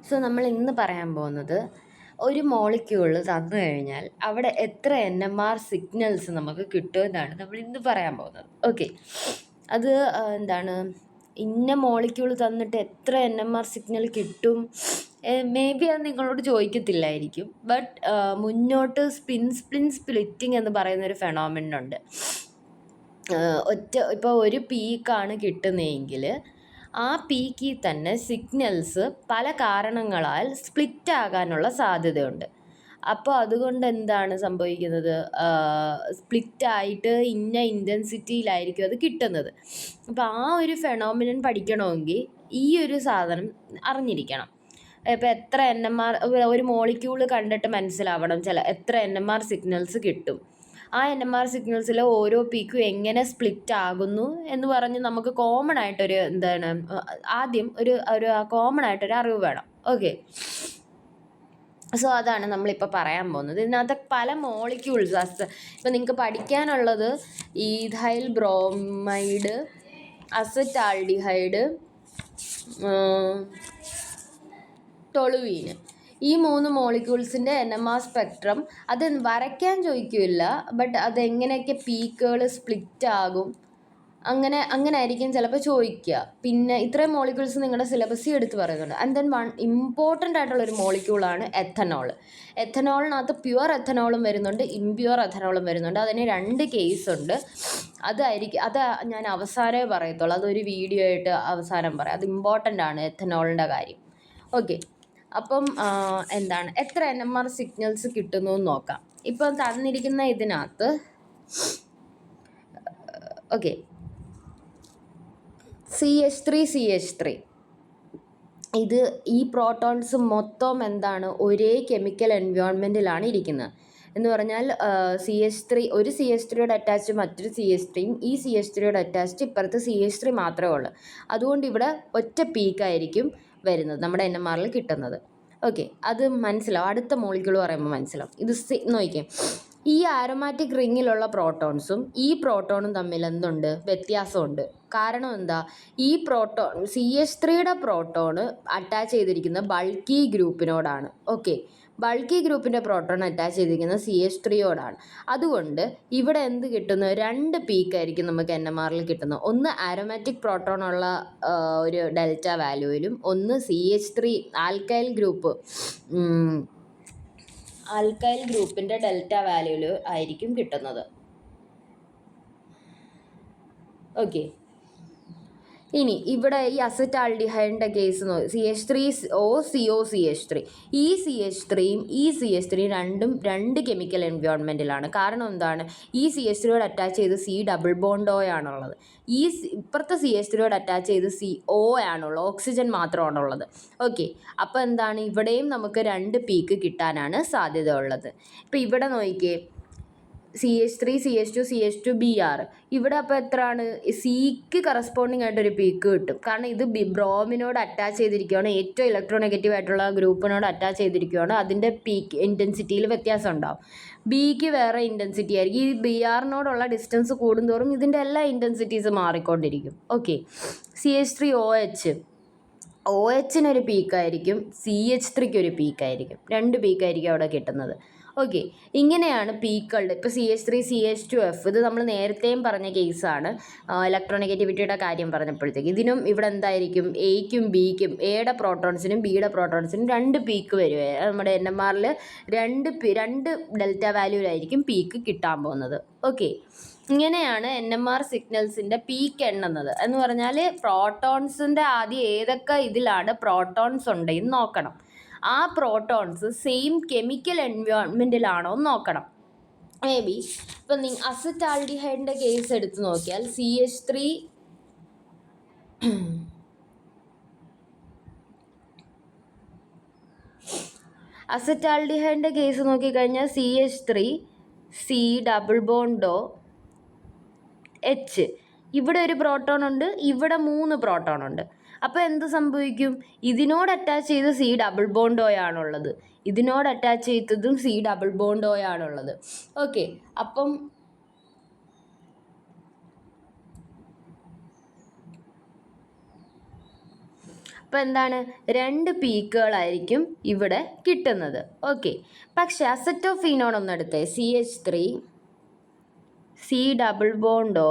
So നമ്മൾ ഇന്ന് പറയാൻ പോകുന്നത് ഒരു മോളിക്യൂൾ തന്നു കഴിഞ്ഞാൽ അവിടെ എത്ര NMR സിഗ്നൽസ് നമുക്ക് കിട്ടുമെന്നാണ് നമ്മൾ ഇന്ന് പറയാൻ പോകുന്നത്. ഓക്കെ, അത് എന്താണ്, ഇന്ന മോളിക്യൂൾ തന്നിട്ട് എത്ര NMR സിഗ്നൽ കിട്ടും, മേ ബി അത് നിങ്ങളോട് ചോദിക്കത്തില്ലായിരിക്കും. ബട്ട് മുന്നോട്ട് സ്പിൻ സ്പ്ലിറ്റിംഗ് എന്ന് പറയുന്നൊരു ഫെനോമിനുണ്ട്. ഇപ്പോൾ ഒരു പീക്കാണ് കിട്ടുന്നതെങ്കിൽ ആ പീക്കിൽ തന്നെ സിഗ്നൽസ് പല കാരണങ്ങളാൽ സ്പ്ലിറ്റ് ആകാനുള്ള സാധ്യതയുണ്ട്. അപ്പോൾ അതുകൊണ്ട് എന്താണ് സംഭവിക്കുന്നത്, സ്പ്ലിറ്റായിട്ട് ഇന്ന ഇൻറ്റൻസിറ്റിയിലായിരിക്കും അത് കിട്ടുന്നത്. അപ്പോൾ ആ ഒരു ഫെനോമിനൻ പഠിക്കണമെങ്കിൽ ഈ ഒരു സാധനം അറിഞ്ഞിരിക്കണം. ഇപ്പോൾ എത്ര NMR ഒരു മോളിക്യൂള് കണ്ടിട്ട് മനസ്സിലാവണം എത്ര NMR സിഗ്നൽസ് കിട്ടും, ആ NMR സിഗ്നൽസിൽ ഓരോ പീക്കും എങ്ങനെ സ്പ്ലിറ്റ് ആകുന്നു എന്ന് പറഞ്ഞ് നമുക്ക് കോമൺ ആയിട്ടൊരു ആദ്യം ഒരു കോമൺ ആയിട്ടൊരു അറിവ് വേണം. ഓക്കെ, സോ അതാണ് നമ്മളിപ്പോൾ പറയാൻ പോകുന്നത്. ഇതിനകത്ത് പല മോളിക്യൂൾസ് ഇപ്പം നിങ്ങൾക്ക് പഠിക്കാനുള്ളത് ഈഥൈൽ ബ്രോമൈഡ്, അസറ്റാൽഡിഹൈഡ്, ടൊളുവീന്, ഈ 3 മോളിക്യൂൾസിൻ്റെ NMR സ്പെക്ട്രം അത് വരയ്ക്കാൻ ചോദിക്കില്ല. ബട്ട് അതെങ്ങനെയൊക്കെ പീക്കുകൾ സ്പ്ലിറ്റ് ആകും അങ്ങനെ ആയിരിക്കും ചിലപ്പോൾ ചോദിക്കുക. പിന്നെ ഇത്രയും മോളിക്യൂൾസ് നിങ്ങളുടെ സിലബസിൽ എടുത്ത് പറയുന്നുണ്ട്. ആൻഡ് ദെൻ ഇമ്പോർട്ടൻ്റ് ആയിട്ടുള്ളൊരു മോളിക്യൂളാണ് എഥനോൾ. എഥനോളിനകത്ത് പ്യുവർ എഥനോളും വരുന്നുണ്ട്, ഇംപ്യുവർ എഥനോളും വരുന്നുണ്ട്. അതിന് 2 കേസുണ്ട്. അത് ഞാൻ അവസാനമേ പറയത്തുള്ളൂ. അതൊരു വീഡിയോ ആയിട്ട് അവസാനം പറയാം. അത് ഇമ്പോർട്ടൻ്റ് ആണ് എഥനോളിൻ്റെ കാര്യം. ഓക്കെ, അപ്പം എത്ര NMR സിഗ്നൽസ് കിട്ടുന്നു എന്ന് നോക്കാം. ഇപ്പം തന്നിരിക്കുന്ന ഇതിനകത്ത് ഓക്കെ, CH3 ഈ പ്രോട്ടോൺസ് മൊത്തം ഒരേ കെമിക്കൽ എൻവയോൺമെൻറ്റിലാണ് ഇരിക്കുന്നത്. എന്ന് പറഞ്ഞാൽ ഒരു CH3യോട് അറ്റാച്ച് മറ്റൊരു CH3യും ഈ CH3യോട് അറ്റാച്ച് ഇപ്പുറത്ത് CH3 മാത്രമേ ഉള്ളൂ. അതുകൊണ്ട് ഇവിടെ ഒറ്റ പീക്കായിരിക്കും വരുന്നത് നമ്മുടെ NMRൽ കിട്ടുന്നത്. ഓക്കെ, അത് മനസ്സിലാവും. അടുത്ത മോളിക്യൂൾ പറയുമ്പോൾ മനസ്സിലാവും. ഇത് നോക്കിക്കേ, ഈ ആരോമാറ്റിക് റിങ്ങിലുള്ള പ്രോട്ടോൺസും ഈ പ്രോട്ടോണും തമ്മിൽ വ്യത്യാസമുണ്ട്. കാരണം എന്താ, ഈ CH3യുടെ പ്രോട്ടോണ് അറ്റാച്ച് ചെയ്തിരിക്കുന്ന ബൾക്കി ഗ്രൂപ്പിനോടാണ്. ഓക്കെ, ബൾക്കി ഗ്രൂപ്പിൻ്റെ പ്രോട്ടോൺ അറ്റാച്ച് ചെയ്തിരിക്കുന്നത് CH3യോടാണ്. അതുകൊണ്ട് ഇവിടെ കിട്ടുന്നു, 2 പീക്കായിരിക്കും നമുക്ക് NMRൽ കിട്ടുന്നത്. ഒന്ന് ആരോമാറ്റിക് പ്രോട്ടോണുള്ള ഒരു ഡെൽറ്റ വാല്യൂവിലും, ഒന്ന് CH3 ആൽക്കൈൽ ഗ്രൂപ്പിൻ്റെ ഡെൽറ്റ വാല്യൂവിലും ആയിരിക്കും കിട്ടുന്നത്. ഓക്കെ, ഇനി ഇവിടെ ഈ അസറ്റാൽഡിഹൈഡിൻ്റെ കേസ് CH3OCOCH3, ഈ CH3യും ഈ CH3യും രണ്ട് കെമിക്കൽ എൻവയോൺമെൻറ്റിലാണ്. കാരണം എന്താണ്, ഈ CH3യോട് അറ്റാച്ച് ചെയ്ത് C ഡബിൾ ബോണ്ട് O ആണുള്ളത്. ഇപ്പുറത്തെ CH3യോട് അറ്റാച്ച് ചെയ്ത് CO ആണുള്ളത്, ഓക്സിജൻ മാത്രമാണുള്ളത്. ഓക്കെ, അപ്പോൾ ഇവിടെയും നമുക്ക് 2 പീക്ക് കിട്ടാനാണ് സാധ്യത ഉള്ളത്. ഇപ്പോൾ ഇവിടെ നോക്കിക്കേ, CH3 CH2 CH2 Br, ഇവിടെ അപ്പോൾ എത്രയാണ്, സിക്ക് കറസ്പോണ്ടിങ് ആയിട്ടൊരു പീക്ക് കിട്ടും. കാരണം ഇത് ബ്രോമിനോട് അറ്റാച്ച് ചെയ്തിരിക്കുകയാണ്, ഏറ്റവും ഇലക്ട്രോനെഗറ്റീവ് ആയിട്ടുള്ള ഗ്രൂപ്പിനോട് അറ്റാച്ച് ചെയ്തിരിക്കുകയാണ്. അതിൻ്റെ പീക്ക് ഇൻറ്റൻസിറ്റിയിൽ വ്യത്യാസം ഉണ്ടാവും. ബിക്ക് വേറെ ഇൻറ്റൻസിറ്റി ആയിരിക്കും. ഈ BRനോടുള്ള ഡിസ്റ്റൻസ് കൂടുന്തോറും ഇതിൻ്റെ എല്ലാ ഇൻറ്റൻസിറ്റീസ് മാറിക്കൊണ്ടിരിക്കും. ഓക്കെ, CH3OHനൊരു പീക്കായിരിക്കും, CH3ക്ക് ഒരു പീക്കായിരിക്കും. 2 പീക്കായിരിക്കും അവിടെ കിട്ടുന്നത്. ഓക്കെ, ഇങ്ങനെയാണ് പീക്കുകളുടെ. ഇപ്പോൾ CH3 CH2F ഇത് നമ്മൾ നേരത്തെയും പറഞ്ഞ കേസാണ്, ഇലക്ട്രോനെഗറ്റിവിറ്റിയുടെ കാര്യം പറഞ്ഞപ്പോഴത്തേക്ക്. ഇതിനും ഇവിടെ എന്തായിരിക്കും, എയ്ക്കും ബിക്കും, എയുടെ പ്രോട്ടോൺസിനും ബിയുടെ പ്രോട്ടോൺസിനും 2 പീക്ക് വരും. നമ്മുടെ NMRൽ 2 ഡെൽറ്റ വാല്യൂലായിരിക്കും പീക്ക് കിട്ടാൻ പോകുന്നത്. ഓക്കെ, ഇങ്ങനെയാണ് NMR സിഗ്നൽസിൻ്റെ പീക്ക് എണ്ണുന്നത്. എന്ന് പറഞ്ഞാൽ പ്രോട്ടോൺസിൻ്റെ ആദ്യം ഏതൊക്കെ ഇതിലാണ് പ്രോട്ടോൺസ് ഉണ്ടെന്ന് നോക്കണം. ആ പ്രോട്ടോൺസ് സെയിം കെമിക്കൽ എൻവയോൺമെൻറ്റിലാണോ എന്ന് നോക്കണം. മേ ബി ഇപ്പം അസറ്റാൽഡിഹൈഡിൻ്റെ കേസ് എടുത്ത് നോക്കിയാൽ അസറ്റാൽഡിഹൈഡിൻ്റെ കേസ് നോക്കിക്കഴിഞ്ഞാൽ CH3 C double bond O H, ഇവിടെ ഒരു പ്രോട്ടോൺ ഉണ്ട്, ഇവിടെ 3 പ്രോട്ടോൺ ഉണ്ട്. അപ്പോൾ എന്ത് സംഭവിക്കും, ഇതിനോട് അറ്റാച്ച് ചെയ്ത് C ഡബിൾ ബോണ്ട് O ആണുള്ളത്, ഇതിനോട് അറ്റാച്ച് ചെയ്തതും C ഡബിൾ ബോണ്ട് O ആണുള്ളത്. ഓക്കെ, അപ്പം അപ്പോൾ എന്താണ്, 2 പീക്കുകളായിരിക്കും ഇവിടെ കിട്ടുന്നത്. ഓക്കെ, പക്ഷേ അസറ്റോഫീനോൺ ഒന്നെടുത്തേ, CH3 C ഡബിൾ ബോണ്ടോ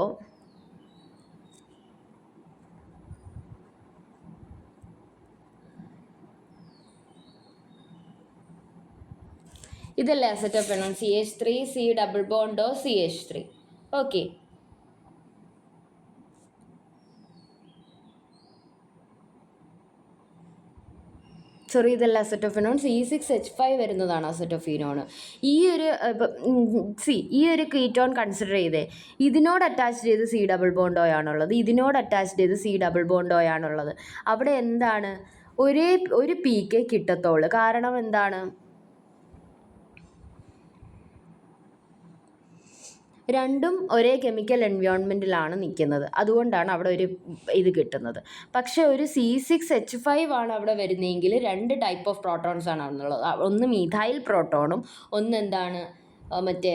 ഇതല്ലേ acetophenone, CH3 C double bond O CH3. Okay, sorry, ഇതല്ല അസറ്റോഫിനോൺ, C6H5 വരുന്നതാണ് അസറ്റോഫിനോൺ. ഈ ഒരു ഈ ഒരു കീറ്റോൺ കൺസിഡർ ചെയ്തേ, ഇതിനോട് അറ്റാച്ച് ചെയ്ത് C ഡബിൾ ബോണ്ടോയാണുള്ളത്, ഇതിനോട് അറ്റാച്ച് ചെയ്ത് C ഡബിൾ ബോണ്ടോയാണുള്ളത്. അവിടെ എന്താണ്, ഒരു പീക്കേ കിട്ടത്തുള്ളൂ. കാരണം എന്താണ്, രണ്ടും ഒരേ കെമിക്കൽ എൻവയോൺമെൻറ്റിലാണ് നിൽക്കുന്നത്, അതുകൊണ്ടാണ് അവിടെ ഒരു ഇത് കിട്ടുന്നത്. പക്ഷേ ഒരു C6H5 ആണ് അവിടെ വരുന്നതെങ്കിൽ 2 ടൈപ്പ് ഓഫ് പ്രോട്ടോൺസ് ആണ് എന്നുള്ളത്. ഒന്ന് മീഥൈൽ പ്രോട്ടോണും ഒന്ന് എന്താണ്, മറ്റേ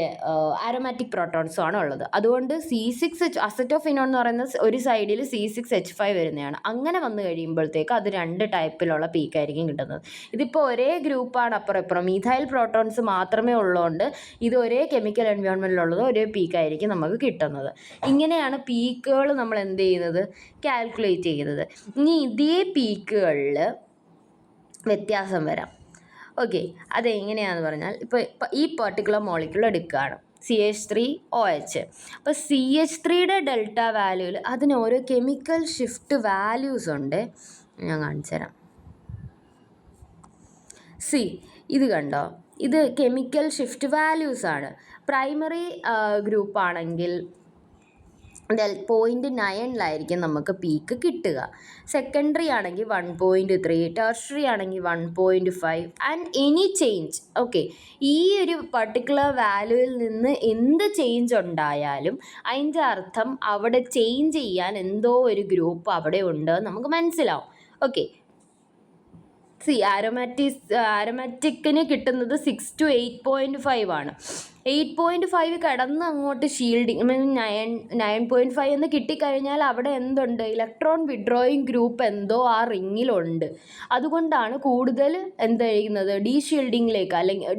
ആരോമാറ്റിക് പ്രോട്ടോൺസും ആണ് ഉള്ളത്. അതുകൊണ്ട് C6H അസറ്റോഫിനോൺ എന്ന് പറയുന്ന ഒരു സൈഡിൽ C6H5 വരുന്നതാണ്. അങ്ങനെ വന്നു കഴിയുമ്പോഴത്തേക്ക് അത് 2 ടൈപ്പിലുള്ള പീക്കായിരിക്കും കിട്ടുന്നത്. ഇതിപ്പോൾ ഒരേ ഗ്രൂപ്പാണ് അപ്പുറം ഇപ്പുറം, മീഥൈൽ പ്രോട്ടോൺസ് മാത്രമേ ഉള്ളതുകൊണ്ട് ഇത് ഒരേ കെമിക്കൽ എൻവയോൺമെൻറ്റിലുള്ളത് ഒരേ പീക്കായിരിക്കും നമുക്ക് കിട്ടുന്നത്. ഇങ്ങനെയാണ് പീക്കുകൾ നമ്മൾ എന്ത് ചെയ്യുന്നത്, കാൽക്കുലേറ്റ് ചെയ്യുന്നത്. ഇനി ഇതേ പീക്കുകളിൽ വ്യത്യാസം വരാം. ഓക്കെ, അതെങ്ങനെയാണെന്ന് പറഞ്ഞാൽ, ഇപ്പോൾ ഈ പെർട്ടിക്കുലർ മോളിക്യൂൾ എടുക്കുകയാണ്, CH3OH. അപ്പോൾ CH3യുടെ ഡെൽറ്റ വാല്യൂവിൽ അതിന് ഓരോ കെമിക്കൽ ഷിഫ്റ്റ് വാല്യൂസ് ഉണ്ട്. ഞാൻ കാണിച്ചു തരാം. ഇത് കണ്ടോ, ഇത് കെമിക്കൽ ഷിഫ്റ്റ് വാല്യൂസ് ആണ്. പ്രൈമറി ഗ്രൂപ്പ് ആണെങ്കിൽ 0.9 നമുക്ക് പീക്ക് കിട്ടുക. സെക്കൻഡറി ആണെങ്കിൽ 1.3, ടെർഷറി ആണെങ്കിൽ 1.5 ആൻഡ് എനി ചേഞ്ച്. ഓക്കെ, ഈ ഒരു പർട്ടിക്കുലർ വാല്യൂവിൽ നിന്ന് എന്ത് ചേഞ്ച് ഉണ്ടായാലും അതിൻ്റെ അർത്ഥം അവിടെ ചേഞ്ച് ചെയ്യാൻ എന്തോ ഒരു ഗ്രൂപ്പ് അവിടെ ഉണ്ട് നമുക്ക് മനസ്സിലാവും. ഓക്കെ, ആരോമാറ്റിക്കിന് കിട്ടുന്നത് 6 to 8.5 ആണ്. 8.5 കടന്ന് അങ്ങോട്ട് ഷീൽഡിങ് 9.5 എന്ന് കിട്ടിക്കഴിഞ്ഞാൽ അവിടെ എന്തുണ്ട്, ഇലക്ട്രോൺ വിഡ്രോയിങ് ഗ്രൂപ്പ് എന്തോ ആ റിങ്ങിലുണ്ട്. അതുകൊണ്ടാണ് കൂടുതൽ എന്ത് ചെയ്യുന്നത്,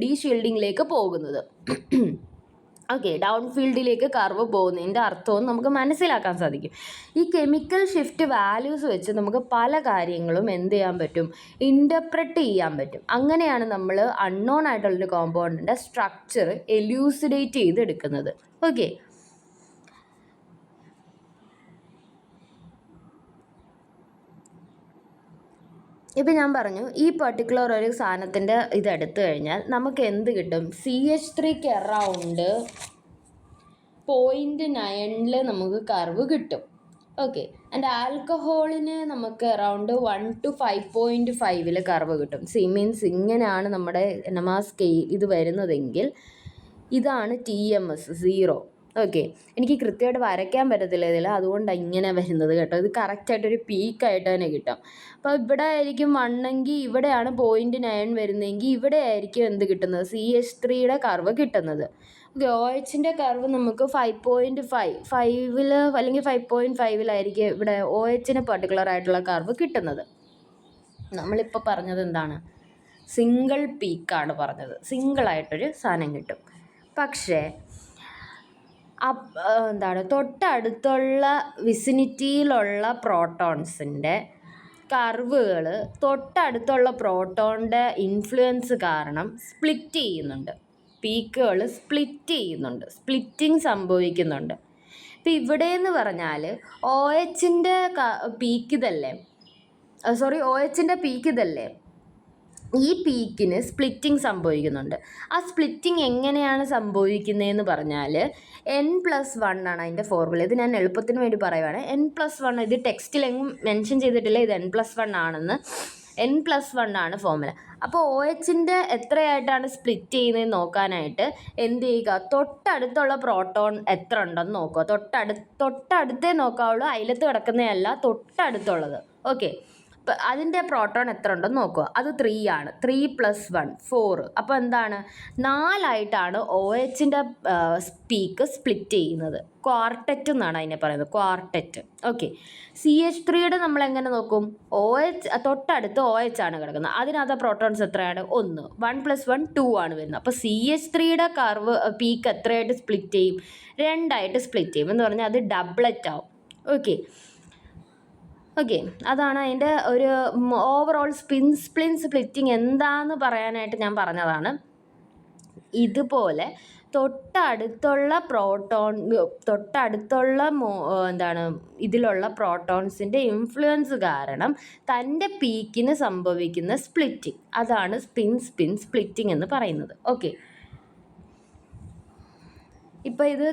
ഡീഷീൽഡിങ്ങിലേക്ക് പോകുന്നത്. ഓക്കെ, ഡൗൺ ഫീൽഡിലേക്ക് കർവ് പോകുന്നതിൻ്റെ അർത്ഥവും നമുക്ക് മനസ്സിലാക്കാൻ സാധിക്കും. ഈ കെമിക്കൽ ഷിഫ്റ്റ് വാല്യൂസ് വെച്ച് നമുക്ക് പല കാര്യങ്ങളും എന്ത് ചെയ്യാൻ പറ്റും, ഇൻ്റർപ്രറ്റ് ചെയ്യാൻ പറ്റും. അങ്ങനെയാണ് നമ്മൾ അൺനോൺ ആയിട്ടുള്ളൊരു കോമ്പൗണ്ടിൻ്റെ സ്ട്രക്ചർ എലൂസിഡേറ്റ് ചെയ്തെടുക്കുന്നത്. ഓക്കെ, ഇപ്പം ഞാൻ പറഞ്ഞു, ഈ പെർട്ടിക്കുലർ ഒരു സാധനത്തിൻ്റെ ഇതെടുത്തു കഴിഞ്ഞാൽ നമുക്ക് എന്ത് കിട്ടും, CH3ക്ക് അറൗണ്ട് 0.9 നമുക്ക് കർവ് കിട്ടും. ഓക്കെ, ആൻഡ് ആൽക്കഹോളിന് നമുക്ക് അറൗണ്ട് 1 to 5.5 കർവ് കിട്ടും. മീൻസ് ഇങ്ങനെയാണ് നമ്മുടെ NMR സ്കെയിൽ ഇത് വരുന്നതെങ്കിൽ ഇതാണ് TMS 0. ഓക്കെ, എനിക്ക് കൃത്യമായിട്ട് വരയ്ക്കാൻ പറ്റത്തില്ല ഇതിൽ, അതുകൊണ്ടാണ് ഇങ്ങനെ വരുന്നത് കേട്ടോ. ഇത് കറക്റ്റായിട്ടൊരു പീക്കായിട്ട് തന്നെ കിട്ടും. അപ്പോൾ ഇവിടെ ആയിരിക്കും 1 എങ്കിൽ ഇവിടെയാണ് 0.9 വരുന്നതെങ്കിൽ ഇവിടെ ആയിരിക്കും എന്ത് കിട്ടുന്നത്, CH3യുടെ കർവ് കിട്ടുന്നത്. ഓക്കെ, OHൻ്റെ കർവ് നമുക്ക് 5.5 അല്ലെങ്കിൽ 5.5 ഇവിടെ OHന് പർട്ടിക്കുലർ ആയിട്ടുള്ള കർവ് കിട്ടുന്നത്. നമ്മളിപ്പോൾ പറഞ്ഞത് എന്താണ്, സിംഗിൾ പീക്കാണ് പറഞ്ഞത്, സിംഗിളായിട്ടൊരു സാധനം കിട്ടും. പക്ഷേ തൊട്ടടുത്തുള്ള വിസിനിറ്റിയിലുള്ള പ്രോട്ടോൺസിൻ്റെ കർവുകൾ തൊട്ടടുത്തുള്ള പ്രോട്ടോണിൻ്റെ ഇൻഫ്ലുവൻസ് കാരണം സ്പ്ലിറ്റ് ചെയ്യുന്നുണ്ട്, പീക്കുകൾ സ്പ്ലിറ്റിംഗ് സംഭവിക്കുന്നുണ്ട്. ഇപ്പം ഇവിടെ എന്ന് പറഞ്ഞാൽ OHൻ്റെ പീക്ക് ഇതല്ലേ, ഈ പീക്കിന് സ്പ്ലിറ്റിംഗ് സംഭവിക്കുന്നുണ്ട്. ആ സ്പ്ലിറ്റിംഗ് എങ്ങനെയാണ് സംഭവിക്കുന്നതെന്ന് പറഞ്ഞാൽ N+1 ആണ് അതിൻ്റെ ഫോർമുല. ഇത് ഞാൻ എളുപ്പത്തിന് വേണ്ടി പറയുവാണ്. N+1, ഇത് ടെക്സ്റ്റിലെങ്ങും മെൻഷൻ ചെയ്തിട്ടില്ല ഇത് N+1 ആണെന്ന്. N+1 ആണ് ഫോർമുല. അപ്പോൾ OHൻ്റെ എത്രയായിട്ടാണ് സ്പ്ലിറ്റ് ചെയ്യുന്നതെന്ന് നോക്കാനായിട്ട് എന്ത് ചെയ്യുക, തൊട്ടടുത്തുള്ള പ്രോട്ടോൺ എത്ര ഉണ്ടെന്ന് നോക്കുക. തൊട്ടടുത്തേ നോക്കാവുള്ളൂ, അയലത്ത് കിടക്കുന്നതല്ല, തൊട്ടടുത്തുള്ളത്. ഓക്കെ, അതിൻ്റെ പ്രോട്ടോൺ എത്ര ഉണ്ടെന്ന് നോക്കുക. അത് 3 ആണ്. 3 + 1 4. അപ്പോൾ എന്താണ്, 4ആയിട്ടാണ് OHൻ്റെ പീക്ക് സ്പ്ലിറ്റ് ചെയ്യുന്നത്. ക്വാർട്ടറ്റ് എന്നാണ് അതിനെ പറയുന്നത്, ക്വാർട്ടറ്റ്. ഓക്കെ. CH3യുടെ നമ്മൾ എങ്ങനെ നോക്കും? OH തൊട്ടടുത്ത് OH ആണ് കിടക്കുന്നത്. അതിനകത്ത് പ്രോട്ടോൺസ് എത്രയാണ്? 1. 1 + 1 2 ആണ് വരുന്നത്. അപ്പോൾ CH3യുടെ കർവ് പീക്ക് എത്രയായിട്ട് സ്പ്ലിറ്റ് ചെയ്യും? 2ആയിട്ട് സ്പ്ലിറ്റ് ചെയ്യും. എന്ന് പറഞ്ഞാൽ അത് ഡബ്ലറ്റ് ആവും. ഓക്കെ. അതാണ് അതിൻ്റെ ഒരു ഓവറോൾ സ്പ്ലിറ്റിംഗ് എന്താന്ന് പറയാനായിട്ട് ഞാൻ പറഞ്ഞതാണ്. ഇതുപോലെ തൊട്ടടുത്തുള്ള ഇതിലുള്ള പ്രോട്ടോൺസിൻ്റെ ഇൻഫ്ലുവൻസ് കാരണം തൻ്റെ പീക്കിന് സംഭവിക്കുന്ന സ്പ്ലിറ്റിംഗ്, അതാണ് സ്പിൻ സ്പ്ലിറ്റിംഗ് എന്ന് പറയുന്നത്. ഓക്കെ. ഇപ്പോൾ ഇത്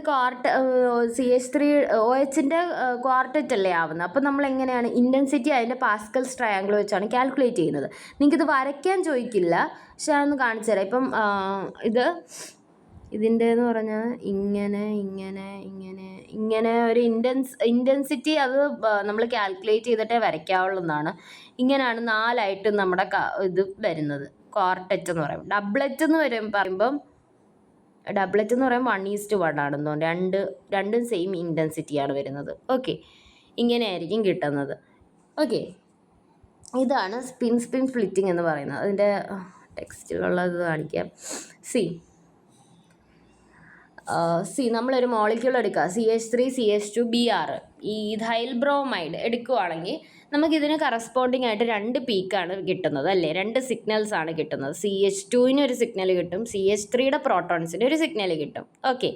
CH3 OHൻ്റെ ക്വാർട്ടറ്റ് അല്ലേ ആവുന്നത്. അപ്പോൾ നമ്മൾ എങ്ങനെയാണ് ഇൻറ്റൻസിറ്റി അതിൻ്റെ പാസ്കൽസ് ട്രയാങ്കിൾ വെച്ചാണ് കാൽക്കുലേറ്റ് ചെയ്യുന്നത്. നിങ്ങൾക്കിത് വരയ്ക്കാൻ ചോദിക്കില്ല, പക്ഷെ അതൊന്ന് കാണിച്ചു തരാം. ഇപ്പം ഇതിൻ്റെ എന്ന് പറഞ്ഞാൽ ഇങ്ങനെ ഒരു ഇൻറ്റൻസിറ്റി അത് നമ്മൾ കാൽക്കുലേറ്റ് ചെയ്തിട്ടേ വരയ്ക്കാവുള്ളതാണ്. ഇങ്ങനെയാണ് 4ആയിട്ട് നമ്മുടെ ഇത് വരുന്നത്, ക്വാർട്ടറ്റ് എന്ന് പറയും. ഡബ്ലറ്റ് എന്ന് പറയുമ്പം 1:1 ആണെന്നോ, രണ്ടും സെയിം ഇൻറ്റൻസിറ്റിയാണ് വരുന്നത്. ഓക്കെ. ഇങ്ങനെയായിരിക്കും കിട്ടുന്നത്. ഓക്കെ. ഇതാണ് സ്പിൻ സ്പ്ലിറ്റിംഗ് എന്ന് പറയുന്നത്. അതിൻ്റെ ടെക്സ്റ്റിലുള്ളത് കാണിക്കാം. നമ്മളൊരു മോളിക്യൂൾ എടുക്കുക, CH3 CH2 Br. ഈ ഇഥൈൽ ബ്രോമൈഡ് എടുക്കുകയാണെങ്കിൽ നമുക്കിതിന് കറസ്പോണ്ടിങ് ആയിട്ട് 2 പീക്കാണ് കിട്ടുന്നത് അല്ലേ, 2 സിഗ്നൽസ് ആണ് കിട്ടുന്നത്. CH2ന് ഒരു സിഗ്നൽ കിട്ടും, CH3യുടെ പ്രോട്ടോൺസിന് ഒരു സിഗ്നൽ കിട്ടും. ഓക്കെ.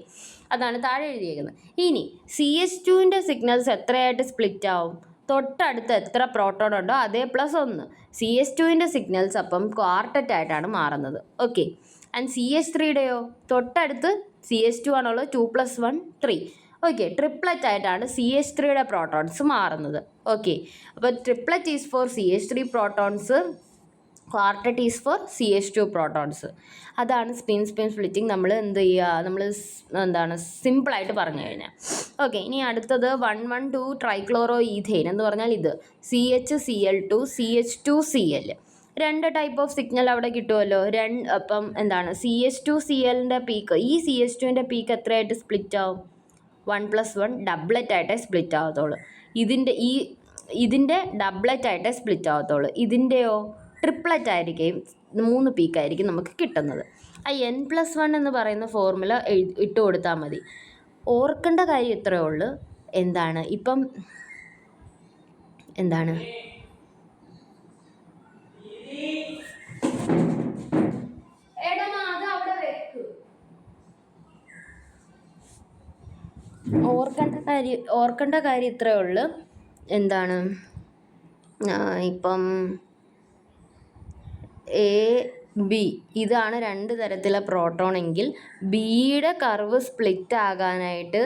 അതാണ് താഴെ എഴുതിയിരിക്കുന്നത്. ഇനി CH2ൻ്റെ സിഗ്നൽസ് എത്രയായിട്ട് സ്പ്ലിറ്റ് ആവും? തൊട്ടടുത്ത് എത്ര പ്രോട്ടോൺ ഉണ്ടോ അതേ +1. CH2ൻ്റെ സിഗ്നൽസ് അപ്പം ക്വാർട്ടറ്റ് ആയിട്ടാണ് മാറുന്നത്. ഓക്കെ. ആൻഡ് CH3യുടെയോ തൊട്ടടുത്ത് CH2 ആണുള്ളത്, 2 + 1 3. ഓക്കെ. ട്രിപ്ലറ്റ് ആയിട്ടാണ് CH3യുടെ പ്രോട്ടോൺസ് മാറുന്നത്. ഓക്കെ. അപ്പോൾ triplet is for CH3 protons, quartet is for CH2 protons. അതാണ് സ്പിൻ സ്പ്ലിറ്റിംഗ്. നമ്മൾ എന്ത് ചെയ്യുക, സിമ്പിളായിട്ട് പറഞ്ഞു കഴിഞ്ഞാൽ. ഓക്കെ. ഇനി അടുത്തത് 1,1,2 ട്രൈക്ലോറോ ഈഥെയിൻ എന്ന് പറഞ്ഞാൽ ഇത് CHCl2 CH2Cl. 2 type of signal അവിടെ കിട്ടുമല്ലോ. അപ്പം CH2Clൻ്റെ പീക്ക്, ഈ CH2ൻ്റെ പീക്ക് എത്രയായിട്ട് സ്പ്ലിറ്റ് ആവും? 1 + 1 ഡബ്ലറ്റ് ആയിട്ടേ സ്പ്ലിറ്റ് ആവത്തുള്ളൂ. ഇതിൻ്റെ ഡബ്ലറ്റ് ആയിട്ടേ സ്പ്ലിറ്റ് ആവത്തുള്ളൂ. ഇതിൻ്റെയോ ട്രിപ്ലറ്റ് ആയിരിക്കും, 3 പീക്കായിരിക്കും നമുക്ക് കിട്ടുന്നത്. ആ N+1 എന്ന് പറയുന്ന ഫോർമുല ഇട്ട് കൊടുത്താൽ മതി. ഓർക്കേണ്ട കാര്യം ഇത്രയേ ഉള്ളൂ. ഇപ്പം ഓർക്കേണ്ട കാര്യം ഇത്രയേ ഉള്ളൂ. ഇപ്പം AB ഇതാണ് 2 തരത്തിലെ പ്രോട്ടോൺ എങ്കിൽ ബിയുടെ കർവ് സ്പ്ലിറ്റ് ആകാനായിട്ട്